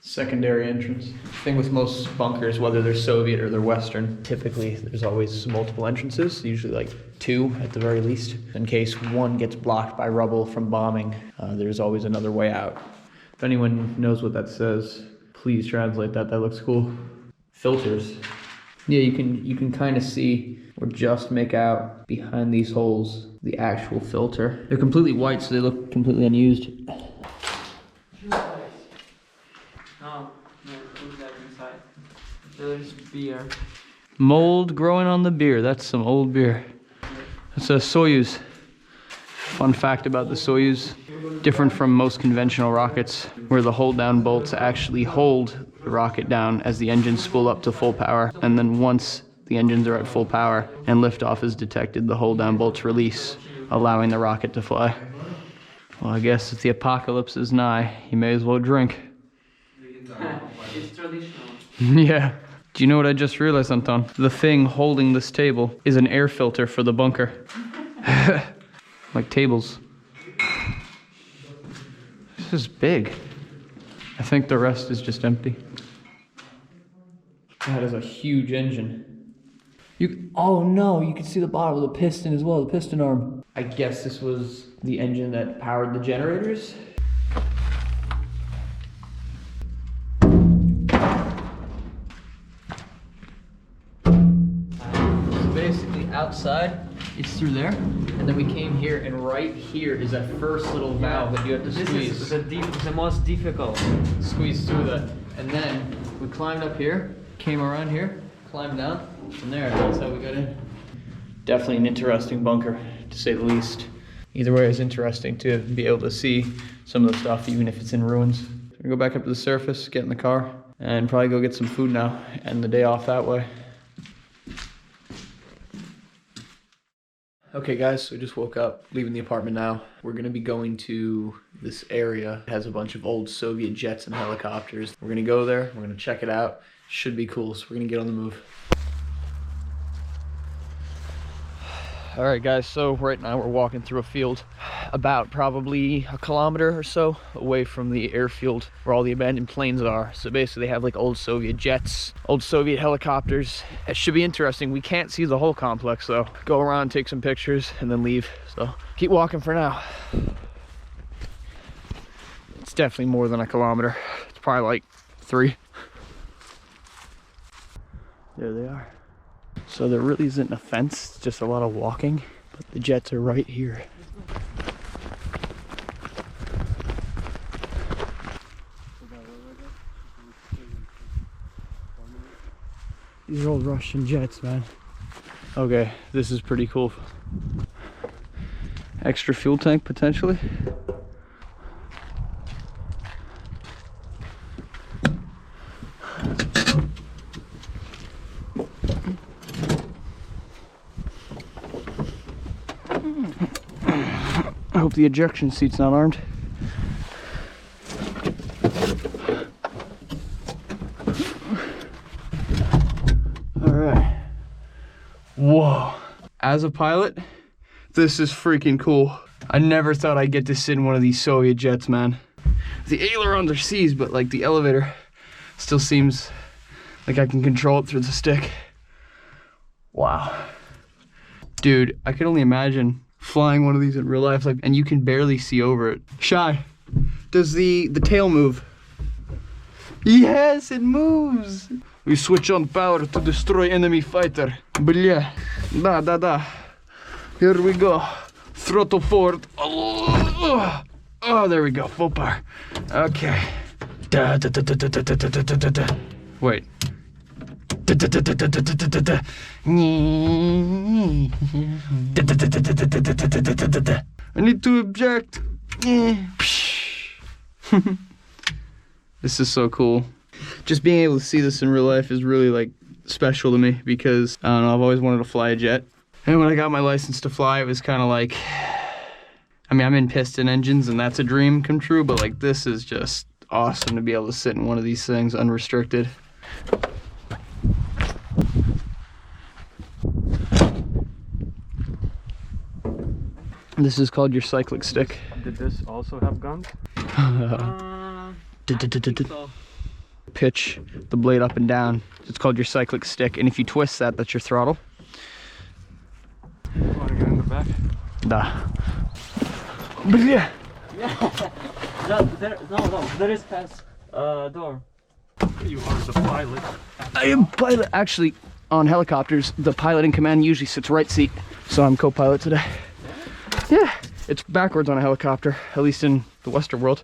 Secondary entrance. Thing with most bunkers, whether they're Soviet or they're Western, typically there's always multiple entrances, usually like 2 at the very least. In case one gets blocked by rubble from bombing, there's always another way out. If anyone knows what that says, please translate that. That looks cool. Filters. Yeah, you can kind of see or just make out behind these holes the actual filter. They're completely white, so they look completely unused. No, put that inside. There's beer. Mold growing on the beer. That's some old beer. That's a Soyuz. Fun fact about the Soyuz. Different from most conventional rockets, where the hold down bolts actually hold the rocket down as the engines spool up to full power, and then once the engines are at full power and liftoff is detected, the hold down bolts release, allowing the rocket to fly. Well, I guess if the apocalypse is nigh, you may as well drink. It's traditional. Yeah. Do you know what I just realized, Anton? The thing holding this table is an air filter for the bunker. Like tables. This is big. I think the rest is just empty. That is a huge engine. Oh no, you can see the bottom of the piston as well, the piston arm. I guess this was the engine that powered the generators. So basically outside, it's through there, and then we came here, and right here is that first little valve that you have to squeeze. This is the most difficult. Squeeze through that, and then we climbed up here, came around here, climbed down, and there, that's how we got in. Definitely an interesting bunker, to say the least. Either way, it's interesting to be able to see some of the stuff, even if it's in ruins. We're gonna go back up to the surface, get in the car, and probably go get some food now, end the day off that way. Okay guys, so we just woke up, leaving the apartment now. We're gonna be going to this area. It has a bunch of old Soviet jets and helicopters. We're gonna go there, we're gonna check it out. Should be cool, so we're gonna get on the move. All right guys, so right now we're walking through a field about probably a kilometer or so away from the airfield where all the abandoned planes are. So basically they have like old Soviet jets, old Soviet helicopters. It should be interesting. We can't see the whole complex though. Go around, take some pictures, and then leave. So keep walking for now. It's definitely more than a kilometer. It's probably like 3. There they are. So there really isn't a fence, it's just a lot of walking, but the jets are right here. These are old Russian jets, man. Okay, this is pretty cool. Extra fuel tank, potentially. I hope the ejection seat's not armed. All right. Whoa. As a pilot, this is freaking cool. I never thought I'd get to sit in one of these Soviet jets, man. The ailerons are seized, but like the elevator still seems like I can control it through the stick. Wow. Dude, I can only imagine flying one of these in real life, like, and you can barely see over it. Shy, does the tail move? Yes, it moves. We switch on power to destroy enemy fighter. Bля, da. Here we go. Throttle forward. Oh, there we go. Full power. Okay. Wait. I need to eject. This is so cool. Just being able to see this in real life is really like special to me because I don't know, I've always wanted to fly a jet. And when I got my license to fly, it was kind of like, I mean, I'm in piston engines and that's a dream come true, but like this is just awesome to be able to sit in one of these things unrestricted. This is called your cyclic stick. Did this also have guns? Pitch the blade up and down. It's called your cyclic stick, and if you twist that, that's your throttle. You want to get in the back? Da. Yeah. No, there is pass door. You are the pilot. I am pilot. Actually, on helicopters, the pilot in command usually sits right seat, so I'm co-pilot today. Yeah, it's backwards on a helicopter, at least in the Western world.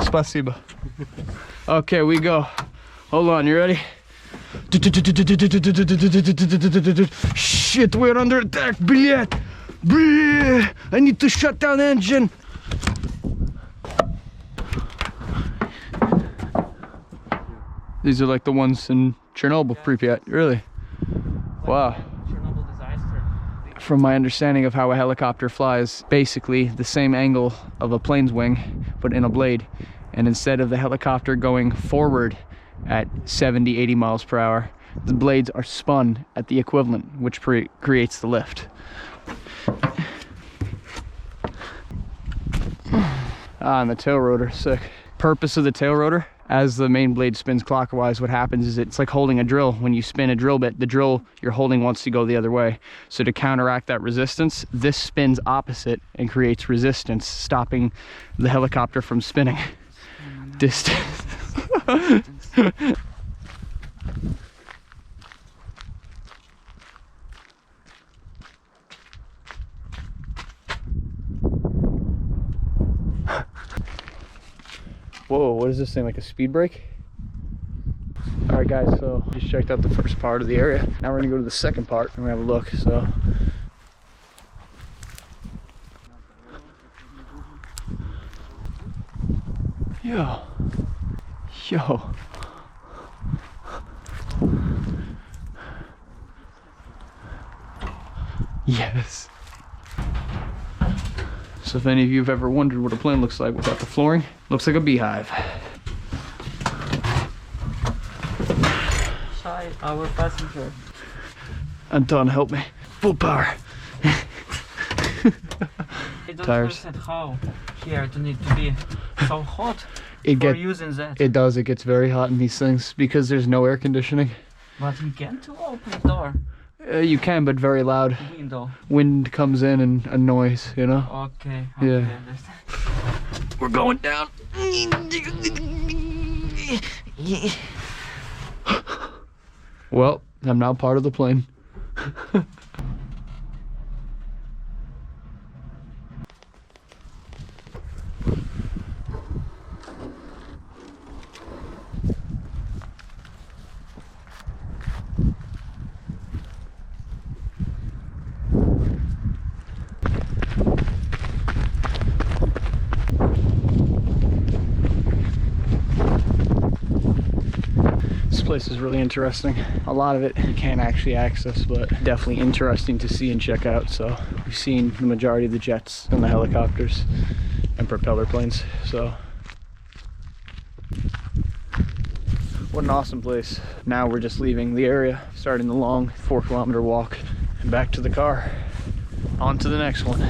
Spasiba. Okay, we go. Hold on, you ready? Shit, we're under attack, блядь! I need to shut down engine. These are like the ones in Chernobyl, Pripyat, really? Wow. From my understanding of how a helicopter flies, basically the same angle of a plane's wing, but in a blade. And instead of the helicopter going forward at 70, 80 miles per hour, the blades are spun at the equivalent, which creates the lift. And the tail rotor, sick. Purpose of the tail rotor, as the main blade spins clockwise, what happens is it's like holding a drill. When you spin a drill bit, the drill you're holding wants to go the other way. So to counteract that resistance, this spins opposite and creates resistance, stopping the helicopter from spinning. Distance. Whoa, what is this thing, like a speed brake? All right guys, so just checked out the first part of the area. Now we're gonna go to the second part and we're gonna have a look, so. Yo. Yes. So if any of you have ever wondered what a plane looks like without the flooring, looks like a beehive. Shiey, our passenger. Anton, help me. Full power. I don't Tires. understand how here it need to be so hot for using that. It does, it gets very hot in these things because there's no air conditioning. But we can't open the door. You can, but very loud. Window. Wind comes in and a noise, you know? Okay. Yeah. I understand. We're going down. Well, I'm now part of the plane. This place is really interesting. A lot of it you can't actually access, but definitely interesting to see and check out. So we've seen the majority of the jets and the helicopters and propeller planes. So what an awesome place. Now we're just leaving the area, starting the long 4-kilometer walk and back to the car. On to the next one.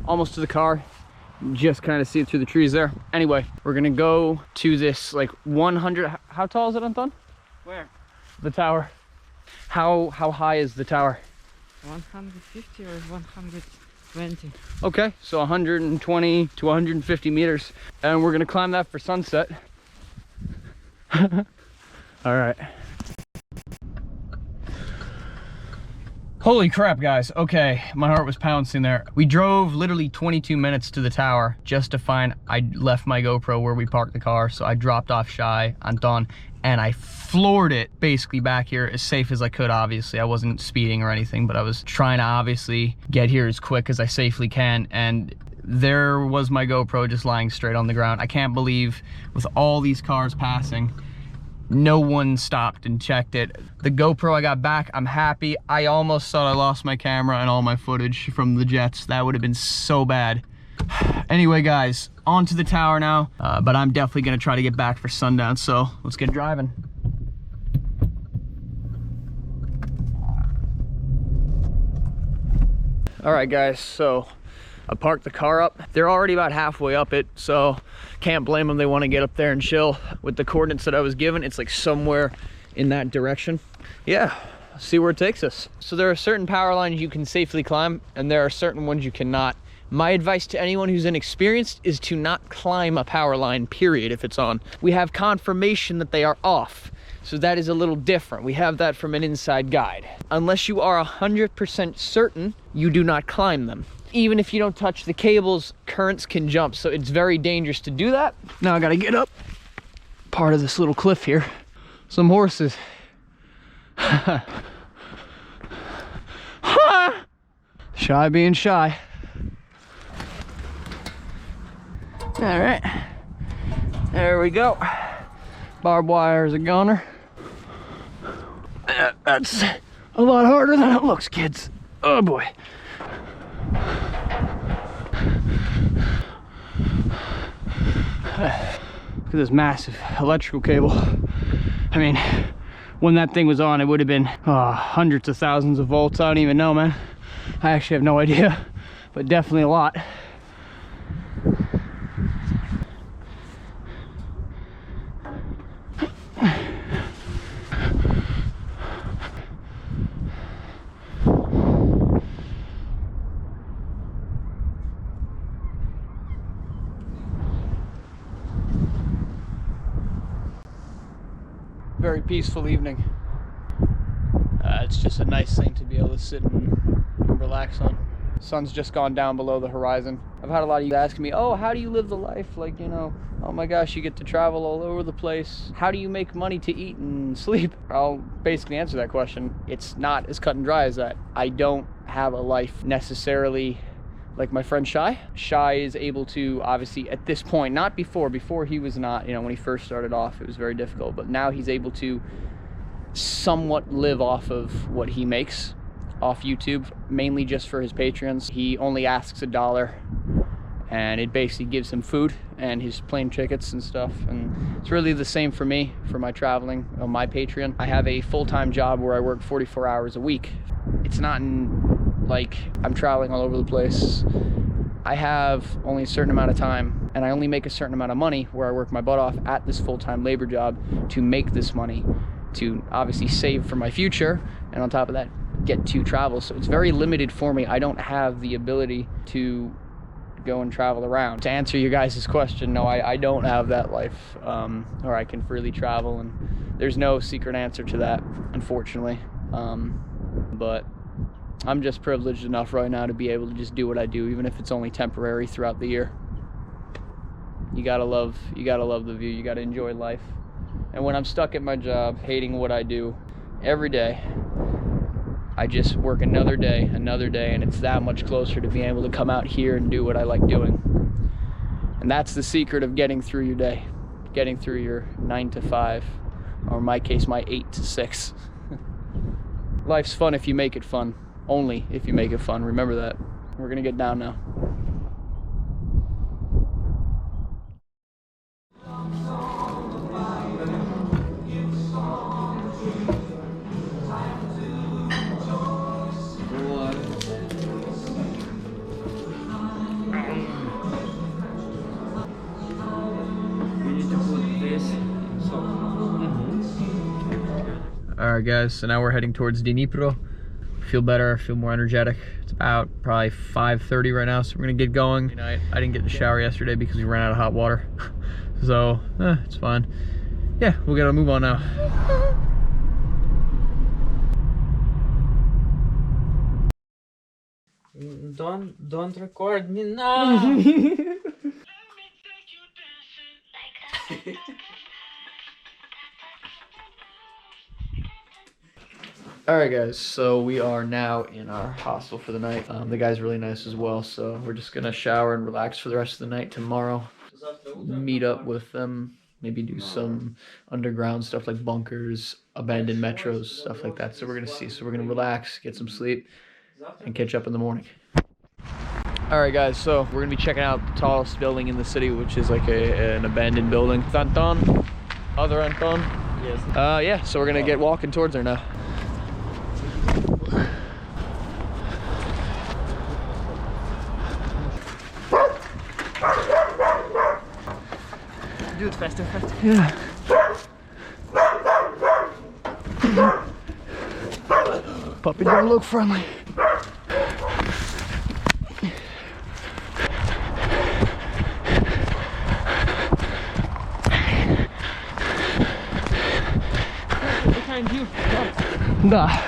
Almost to the car, just kind of see it through the trees there. Anyway, we're gonna go to this like 100, how tall is it, Anton? Where? The tower. How high is the tower? 150 or 120. Okay, so 120 to 150 meters. And we're gonna climb that for sunset. All right. Holy crap, guys. Okay, my heart was pouncing there. We drove literally 22 minutes to the tower just to find I left my GoPro where we parked the car. So I dropped off Shiey Anton and I floored it basically back here as safe as I could. Obviously, I wasn't speeding or anything, but I was trying to obviously get here as quick as I safely can. And there was my GoPro just lying straight on the ground. I can't believe with all these cars passing, no one stopped and checked it. The GoPro I got back, I'm happy. I almost thought I lost my camera and all my footage from the jets. That would have been so bad. Anyway, guys, on to the tower now. But I'm definitely gonna try to get back for sundown, so let's get driving. All right, guys, so I parked the car up. They're already about halfway up it, so can't blame them. They want to get up there and chill. With the coordinates that I was given, it's like somewhere in that direction. Yeah, see where it takes us. So there are certain power lines you can safely climb, and there are certain ones you cannot. My advice to anyone who's inexperienced is to not climb a power line, period, if it's on. We have confirmation that they are off, so that is a little different. We have that from an inside guide. Unless you are 100% certain, you do not climb them. Even if you don't touch the cables, currents can jump, so it's very dangerous to do that. Now I gotta get up part of this little cliff here. Some horses. Shy being shy. All right, there we go. Barbed wire is a goner. That's a lot harder than it looks, kids. Oh boy. Look at this massive electrical cable. I mean, when that thing was on, it would have been hundreds of thousands of volts. I don't even know, man. I actually have no idea, but definitely a lot. Very peaceful evening. It's just a nice thing to be able to sit and relax on. Sun's just gone down below the horizon. I've had a lot of you asking me, oh, how do you live the life? Like, you know, oh my gosh, you get to travel all over the place. How do you make money to eat and sleep? I'll basically answer that question. It's not as cut and dry as that. I don't have a life necessarily like my friend Shiey. Shiey is able to, obviously at this point, not before he was not, you know, when he first started off, it was very difficult, but now he's able to somewhat live off of what he makes off YouTube, mainly just for his Patreons. He only asks $1 and it basically gives him food and his plane tickets and stuff. And it's really the same for me, for my traveling on my Patreon. I have a full-time job where I work 44 hours a week. It's not like I'm traveling all over the place. I have only a certain amount of time and I only make a certain amount of money where I work my butt off at this full-time labor job to make this money, to obviously save for my future, and on top of that, get to travel. So it's very limited for me. I don't have the ability to go and travel around. To answer you guys' question, no, I don't have that life where I can freely travel, and there's no secret answer to that, unfortunately. But I'm just privileged enough right now to be able to just do what I do, even if it's only temporary throughout the year. You gotta love the view, you gotta enjoy life. And when I'm stuck at my job, hating what I do every day, I just work another day, and it's that much closer to being able to come out here and do what I like doing. And that's the secret of getting through your day, getting through your 9 to 5, or in my case, my 8 to 6. Life's fun if you make it fun. Only if you make it fun. Remember that. We're gonna get down now. Alright guys, so now we're heading towards Dnipro. Feel better, feel more energetic. It's about probably 5:30 right now, so we're gonna get going. I didn't get in the shower yesterday because we ran out of hot water. So, it's fine. Yeah, we gotta move on now. Don't record me now. Alright guys, so we are now in our hostel for the night. The guy's really nice as well, so we're just gonna shower and relax for the rest of the night. Tomorrow, meet up with them, maybe do some underground stuff like bunkers, abandoned metros, stuff like that. So we're gonna see. So we're gonna relax, get some sleep, and catch up in the morning. Alright guys, so we're gonna be checking out the tallest building in the city, which is like an abandoned building. Anton? Other Anton? Yes. Yeah, so we're gonna get walking towards there now. Do it faster, faster. Yeah. Puppy don't look friendly. Behind you. Da.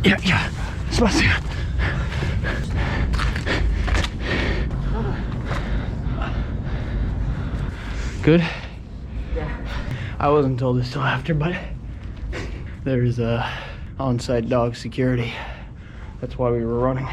Yeah. Спасибо. Good? Yeah. I wasn't told this till after, but there's on-site dog security. That's why we were running.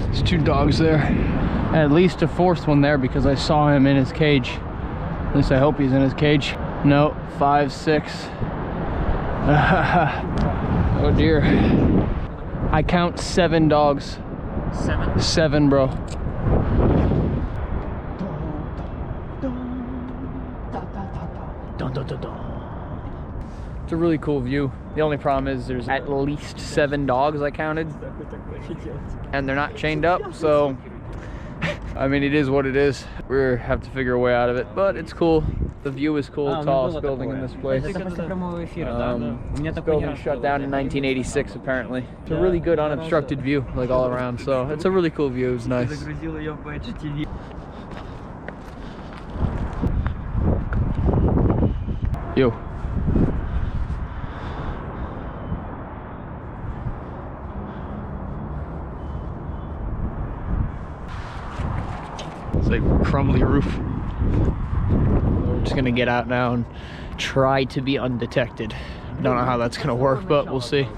There's 2 dogs there, and at least a 4th one there because I saw him in his cage. At least I hope he's in his cage. No, 5, 6. Oh dear. I count 7 dogs. 7? 7, bro. It's a really cool view. The only problem is there's at least 7 dogs I counted, and they're not chained up, so I mean, it is what it is. We have to figure a way out of it, but it's cool. The view is cool, tallest building in this place. Building shut down in 1986 apparently. It's a really good unobstructed view, like all around, so it's a really cool view, it's nice. Yo. It's like crumbly roof. We're just gonna get out now and try to be undetected. Don't know how that's gonna work, but we'll see.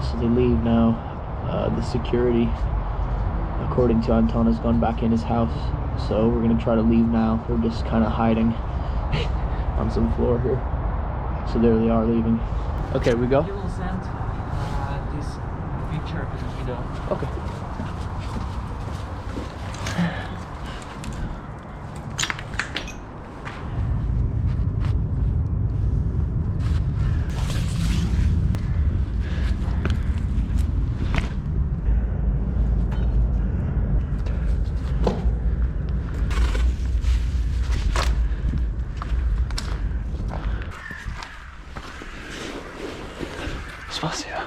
So they leave now. The security, according to Anton, has gone back in his house. So we're gonna try to leave now. We're just kind of hiding on some floor here. So there they are leaving. Okay, we go? You will send this picture to the video. Okay. Spasibo.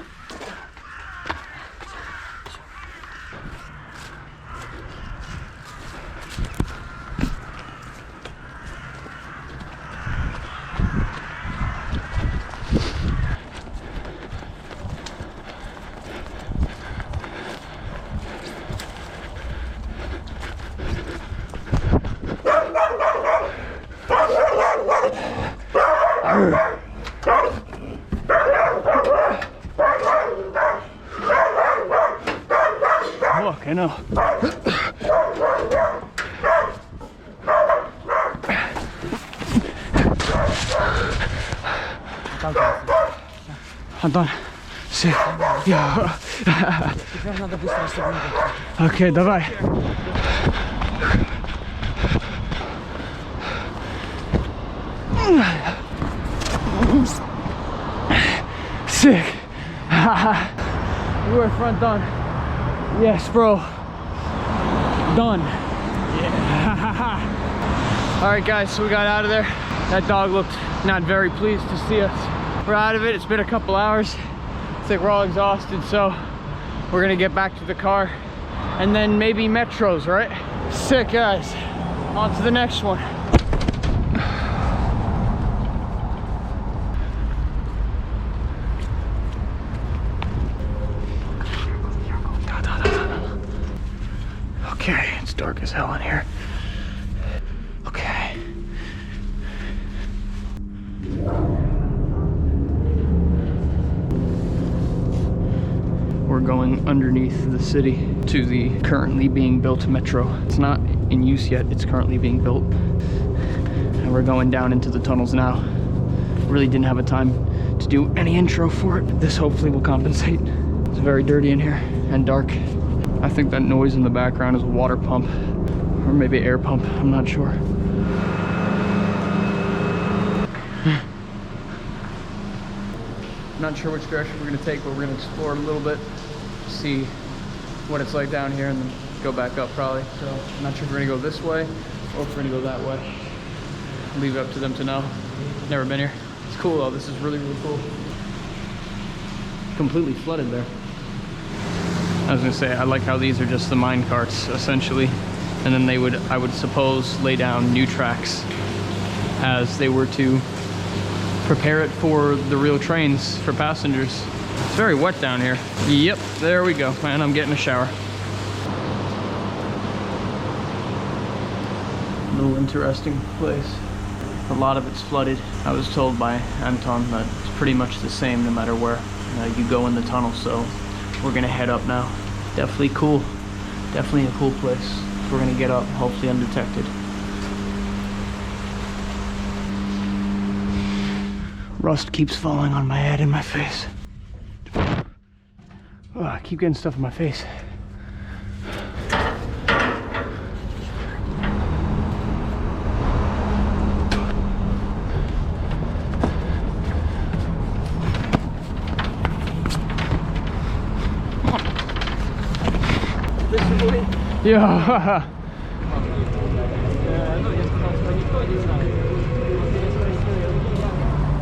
Look, I know. Anton, все. Окей, давай. Sick. You were front done. Yes, bro. Done. Yeah. All right, guys, so we got out of there. That dog looked not very pleased to see us. We're out of it. It's been a couple hours. It's like we're all exhausted, so we're gonna get back to the car and then maybe metros, right? Sick, guys. On to the next one. Okay, it's dark as hell in here. Okay. We're going underneath the city to the currently being built metro. It's not in use yet, it's currently being built. And we're going down into the tunnels now. Really didn't have a time to do any intro for it. This hopefully will compensate. It's very dirty in here and dark. I think that noise in the background is a water pump or maybe air pump, I'm not sure. Not sure which direction we're gonna take, but we're gonna explore a little bit, see what it's like down here and then go back up probably. So I'm not sure if we're gonna go this way or if we're gonna go that way. Leave it up to them to know. Never been here. It's cool though, this is really, really cool. Completely flooded there. I was gonna say, I like how these are just the mine carts, essentially. And then they would, I would suppose, lay down new tracks as they were to prepare it for the real trains for passengers. It's very wet down here. Yep, there we go. And I'm getting a shower. Little interesting place. A lot of it's flooded. I was told by Anton that it's pretty much the same no matter where you go in the tunnel, so we're gonna head up now. Definitely cool. Definitely a cool place. We're gonna get up, hopefully undetected. Rust keeps falling on my head and my face. Oh, I keep getting stuff in my face. Yeah.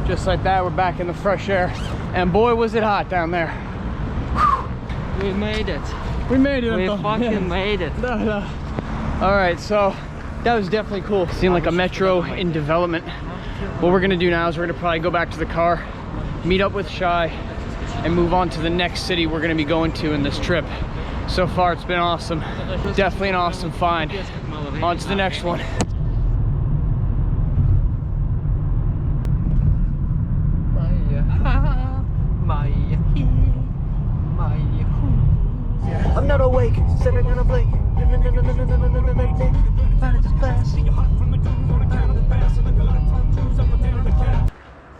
Just like that, we're back in the fresh air. And boy, was it hot down there. We made it. We made it. We fucking made it. All right, so that was definitely cool. Seemed like a metro in development. What we're gonna do now is we're gonna probably go back to the car, meet up with Shiey, and move on to the next city we're gonna be going to in this trip. So far, it's been awesome. Definitely an awesome find. On to the next one. I'm not awake, said I'm gonna blink.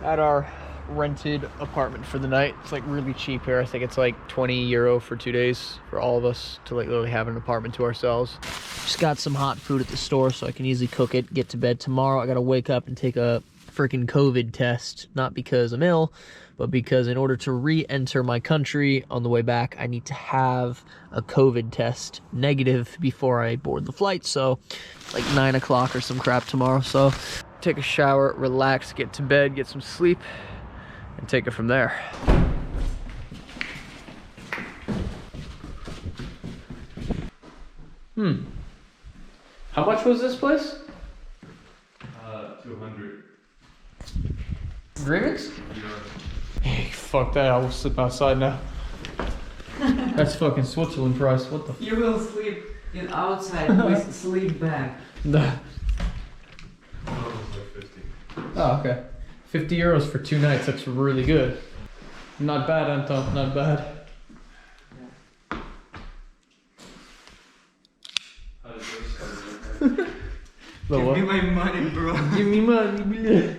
At our rented apartment for the night. It's like really cheap here. I think it's like 20 euro for 2 days for all of us to like literally have an apartment to ourselves. Just got some hot food at the store so I can easily cook it, get to bed tomorrow. I gotta wake up and take a freaking COVID test, not because I'm ill, but because in order to re-enter my country on the way back, I need to have a COVID test negative before I board the flight. So like 9 o'clock or some crap tomorrow. So take a shower, relax, get to bed, get some sleep, and take it from there. How much was this place? 200. Drinks? Hey, fuck that, I will sleep outside now. That's fucking Switzerland price, what the f— You will sleep in outside with sleep bag. Nah. That was like 50. Oh, okay. 50 euros for 2 nights, that's really good. Not bad, Anton, not bad. How did yours start? Give me my money, bro. Give me money.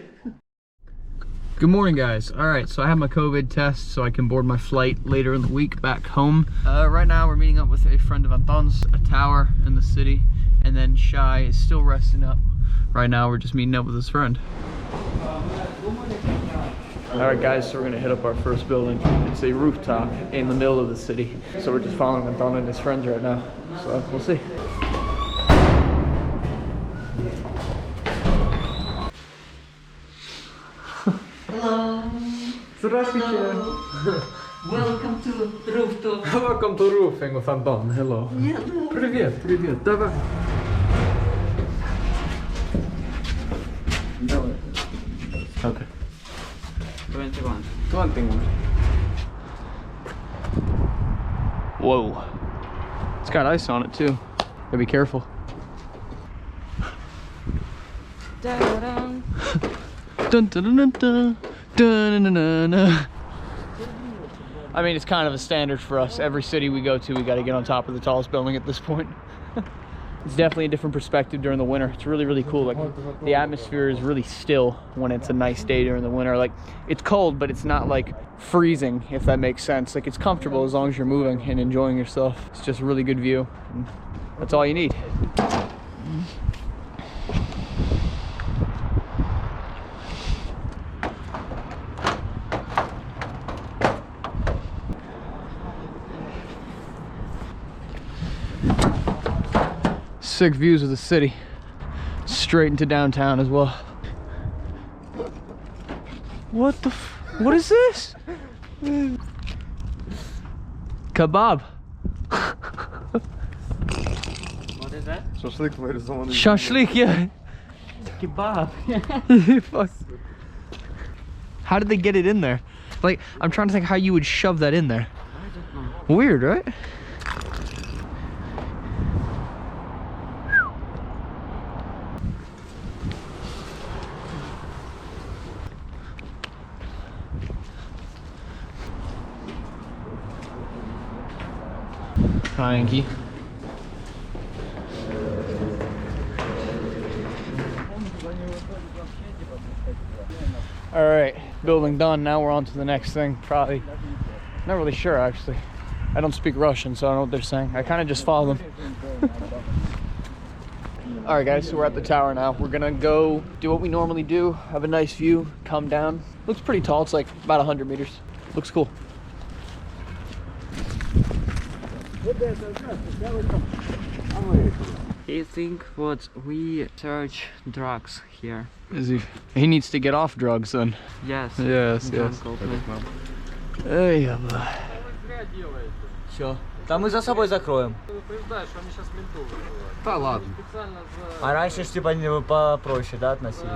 Good morning, guys. All right, so I have my COVID test so I can board my flight later in the week back home. Right now we're meeting up with a friend of Anton's, a tower in the city, and then Shiey is still resting up. Right now we're just meeting up with his friend. All right, guys, so we're gonna hit up our first building. It's a rooftop in the middle of the city. So we're just following Anton and his friends right now. So we'll see. Hello. Welcome to Rooftop. Welcome to roofing with Anton. Hello. Hello. Привет, привет. Давай. Okay. 21. 21. Whoa. It's got ice on it too. Gotta be careful. Da-da-dum. Dun, dun, dun, dun, dun, dun, dun, dun, dun. I mean, it's kind of a standard for us. Every city we go to, we got to get on top of the tallest building at this point. It's definitely a different perspective during the winter. It's really, really cool. Like, the atmosphere is really still when it's a nice day during the winter. Like, it's cold, but it's not like freezing, if that makes sense. Like, it's comfortable as long as you're moving and enjoying yourself. It's just a really good view. And that's all you need. Sick views of the city, straight into downtown as well. What the what is this? Kebab. What is that? Шашлык вырезал. Shashlik, yeah. Kebab. Fuck. How did they get it in there? Like, I'm trying to think how you would shove that in there. I don't know. Weird, right? Hi, Anki. All right, building done. Now we're on to the next thing. Probably, not really sure actually. I don't speak Russian, so I don't know what they're saying. I kind of just follow them. All right, guys, so we're at the tower now. We're gonna go do what we normally do. Have a nice view, come down. Looks pretty tall. It's like about 100 meters. Looks cool. He think what we search drugs here. Is he? He needs to get off drugs then. Yes. Yes, John yes. told me. Эй, яба. Все. Там мы за собой закроем. Да ладно. А раньше ж типа они попроще, да, относились?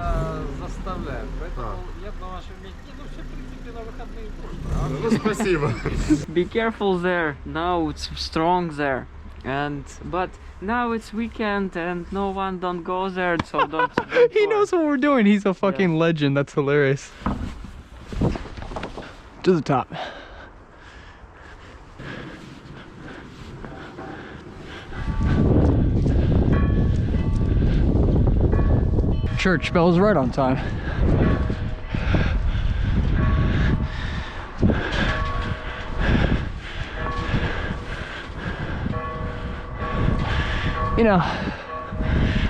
Заставляем. Поэтому я бы на вашем месте. Ну, вообще, в принципе, на выходные тоже. Ну, спасибо. Be careful there. Now it's strong there, but now it's weekend and no one don't go there, so don't. He knows what we're doing. He's a fucking legend. That's hilarious. To the top. Church bell is right on time. You know,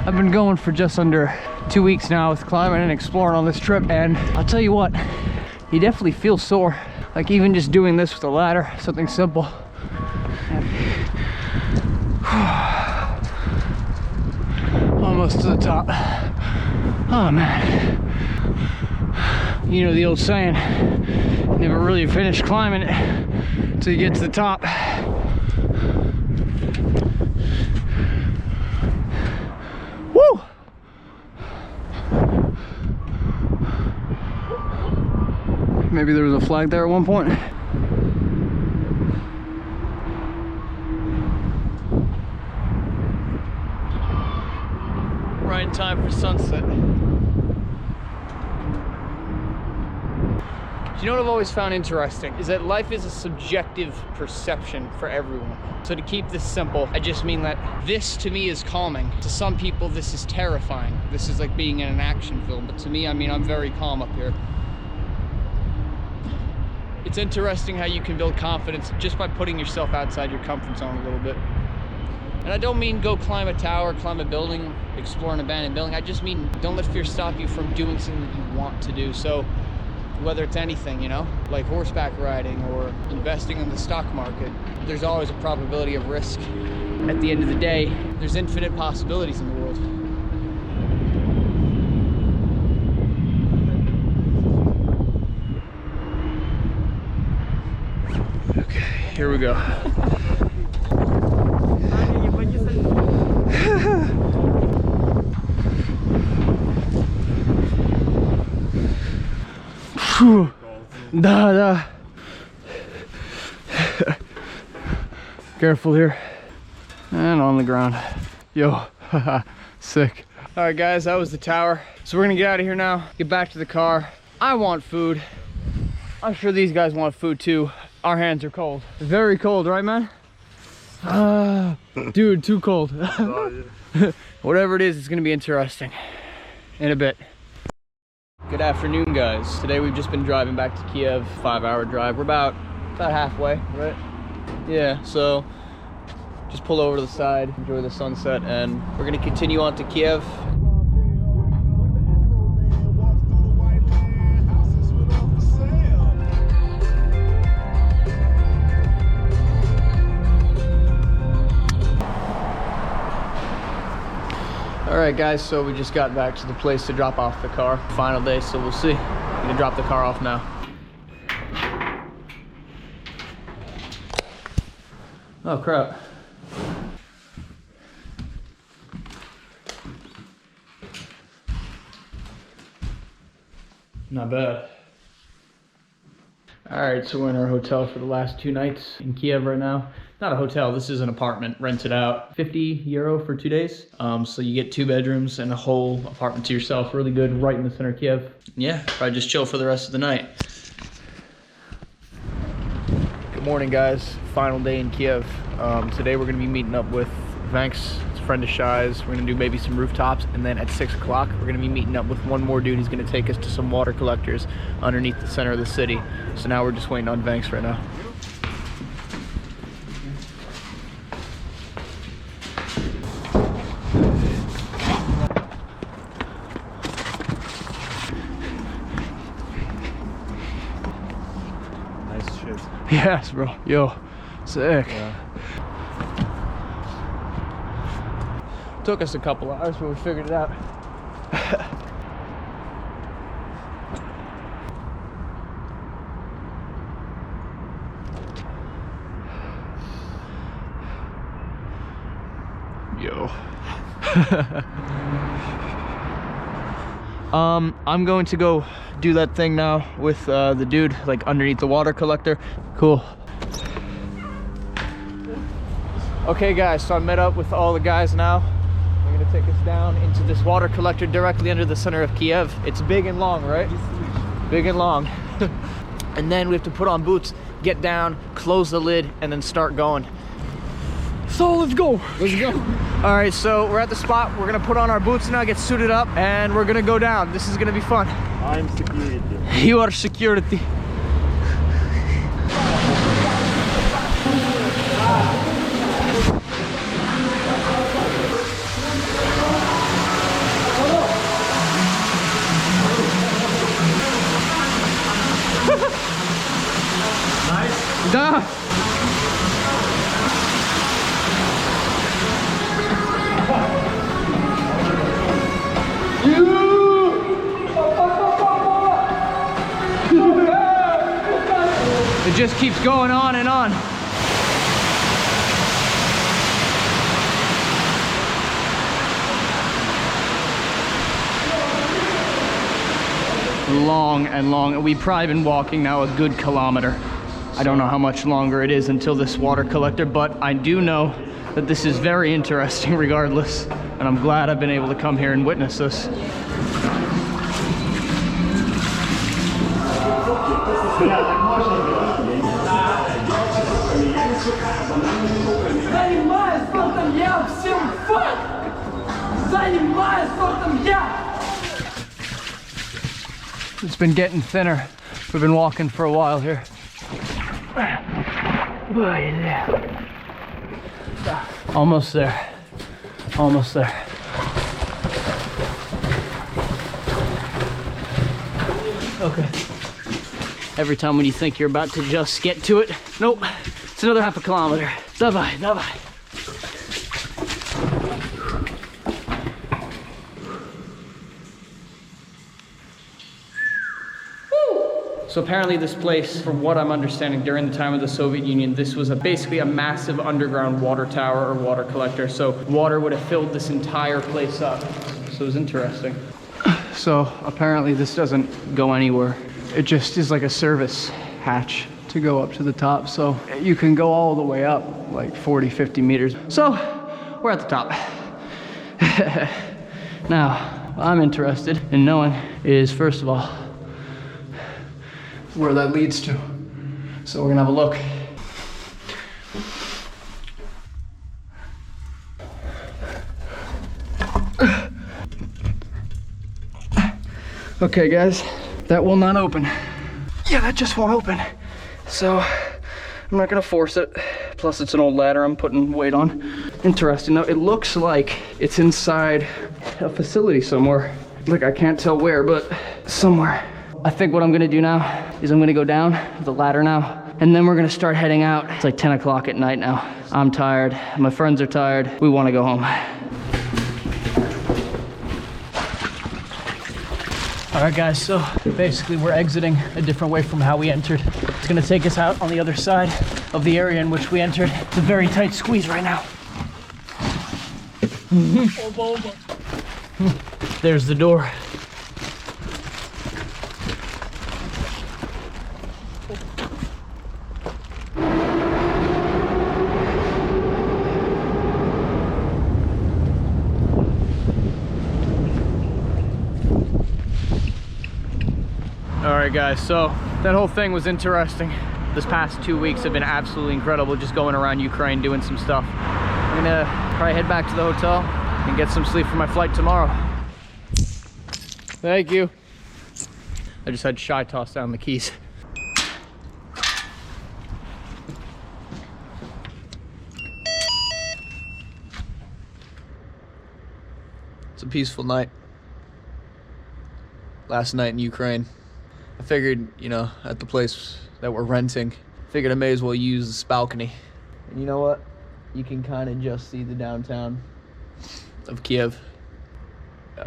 I've been going for just under 2 weeks now with climbing and exploring on this trip, and I'll tell you what, you definitely feel sore. Like even just doing this with a ladder, something simple. Almost to the top. Oh man. You know the old saying, you never really finish climbing it until you get to the top. Woo! Maybe there was a flag there at one point. Right in time for sunset. You know what I've always found interesting is that life is a subjective perception for everyone. So to keep this simple, I just mean that this to me is calming. To some people, this is terrifying. This is like being in an action film. But to me, I mean, I'm very calm up here. It's interesting how you can build confidence just by putting yourself outside your comfort zone a little bit. And I don't mean go climb a tower, climb a building, explore an abandoned building. I just mean don't let fear stop you from doing something that you want to do. So whether it's anything, you know, like horseback riding or investing in the stock market, there's always a probability of risk. At the end of the day, there's infinite possibilities in the world. Okay, here we go. Phew. Da. Careful here. And on the ground. Yo, sick. All right guys, that was the tower. So we're gonna get out of here now, get back to the car. I want food. I'm sure these guys want food too. Our hands are cold. Very cold, right man? Dude, too cold. Whatever it is, it's gonna be interesting in a bit. Good afternoon guys. Today we've just been driving back to Kiev, 5-hour drive. We're about halfway, right? Yeah, so just pull over to the side, enjoy the sunset, and we're gonna continue on to Kiev. All right guys, so we just got back to the place to drop off the car. Final day, so we'll see. I'm gonna drop the car off now. Oh crap. Not bad. All right, so we're in our hotel for the last 2 nights in Kiev right now. Not a hotel, this is an apartment rented out. 50 euro for 2 days. So you get 2 bedrooms and a whole apartment to yourself. Really good, right in the center of Kiev. Yeah, probably just chill for the rest of the night. Good morning guys, final day in Kiev. Today we're gonna be meeting up with Vanks, it's a friend of Shiey's. We're gonna do maybe some rooftops, and then at 6 o'clock we're gonna be meeting up with one more dude. He's gonna take us to some water collectors underneath the center of the city. So now we're just waiting on Vanks right now. Nice shit. Yes, bro. Yo, sick. Yeah. Took us a couple hours, but we figured it out. Yo. I'm going to go do that thing now with the dude like underneath the water collector. Cool. Okay guys, so I met up with all the guys now. We're gonna take us down into this water collector directly under the center of Kiev. It's big and long, right? Big and long. And then we have to put on boots, get down, close the lid, and then start going. So let's go. Let's go. All right, so we're at the spot. We're gonna put on our boots now, get suited up, and we're gonna go down. This is gonna be fun. I'm security. You are security. Nice. Da. It just keeps going on and on. Long and long. We've probably been walking now a good kilometer. I don't know how much longer it is until this water collector, but I do know that this is very interesting regardless, and I'm glad I've been able to come here and witness this. It's been getting thinner. We've been walking for a while here. Almost there. Almost there. Okay. Every time when you think you're about to just get to it, nope, it's another half a kilometer. Давай, давай. So apparently this place, from what I'm understanding, during the time of the Soviet Union, this was basically a massive underground water tower or water collector. So water would have filled this entire place up. So it was interesting. So apparently this doesn't go anywhere. It just is like a service hatch to go up to the top. So you can go all the way up, like 40, 50 meters. So we're at the top. Now, what I'm interested in knowing is, first of all, where that leads to. So we're gonna have a look. Okay guys, that will not open. Yeah, that just won't open. So I'm not gonna force it. Plus it's an old ladder I'm putting weight on. Interesting. Now it looks like it's inside a facility somewhere. Like I can't tell where, but somewhere. I think what I'm gonna do now is I'm gonna go down the ladder now, and then we're gonna start heading out. It's like 10 o'clock at night now. I'm tired, my friends are tired. We wanna go home. All right guys, so basically we're exiting a different way from how we entered. It's gonna take us out on the other side of the area in which we entered. It's a very tight squeeze right now. There's the door. All right guys, so that whole thing was interesting. This past 2 weeks have been absolutely incredible, just going around Ukraine doing some stuff. I'm gonna probably head back to the hotel and get some sleep for my flight tomorrow. Thank you. I just had Shiey toss down the keys. It's a peaceful night. Last night in Ukraine. I figured, you know, at the place that we're renting, figured I may as well use this balcony. And you know what? You can kind of just see the downtown. of Kiev.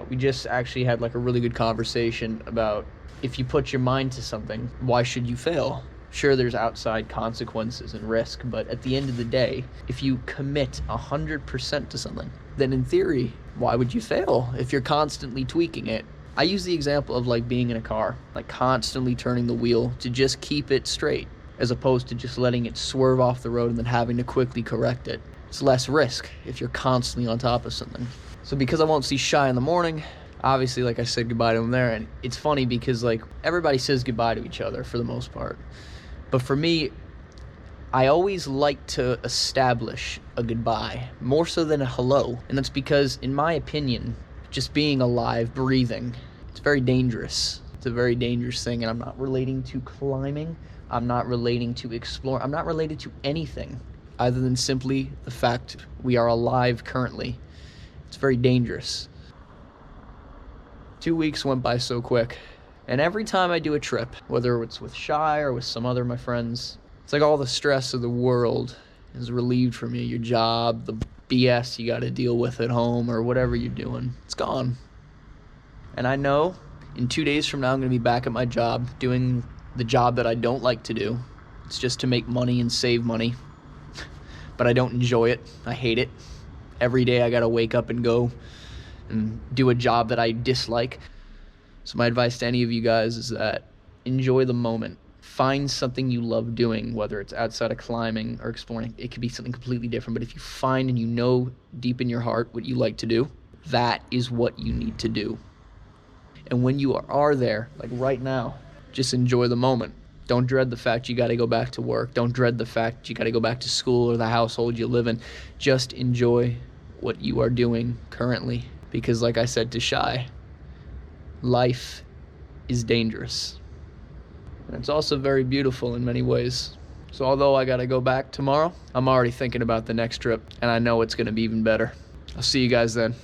We just actually had like a really good conversation about if you put your mind to something, why should you fail? Sure, there's outside consequences and risk, but at the end of the day, if you commit 100% to something, then in theory, why would you fail if you're constantly tweaking it? I use the example of like being in a car, like constantly turning the wheel to just keep it straight, as opposed to just letting it swerve off the road and then having to quickly correct it. It's less risk if you're constantly on top of something. So because I won't see Shiey in the morning, obviously, like I said goodbye to him there, and it's funny because like everybody says goodbye to each other for the most part. But for me, I always like to establish a goodbye, more so than a hello. And that's because, in my opinion, just being alive, breathing, it's very dangerous. It's a very dangerous thing, and I'm not relating to climbing. I'm not relating to exploring. I'm not related to anything other than simply the fact we are alive currently. It's very dangerous. 2 weeks went by so quick. And every time I do a trip, whether it's with Shiey or with some other of my friends, it's like all the stress of the world is relieved from you. Your job, the BS you got to deal with at home, or whatever you're doing, it's gone. And I know in 2 days from now, I'm going to be back at my job doing the job that I don't like to do. It's just to make money and save money. But I don't enjoy it. I hate it. Every day I got to wake up and go and do a job that I dislike. So my advice to any of you guys is that enjoy the moment. Find something you love doing, whether it's outside of climbing or exploring. It could be something completely different, but if you find and you know deep in your heart what you like to do, that is what you need to do. And when you are there, like right now, just enjoy the moment. Don't dread the fact you got to go back to work. Don't dread the fact you got to go back to school or the household you live in. Just enjoy what you are doing currently. Because like I said to Shiey, life is dangerous. And it's also very beautiful in many ways. So although I gotta go back tomorrow, I'm already thinking about the next trip, and I know it's gonna be even better. I'll see you guys then.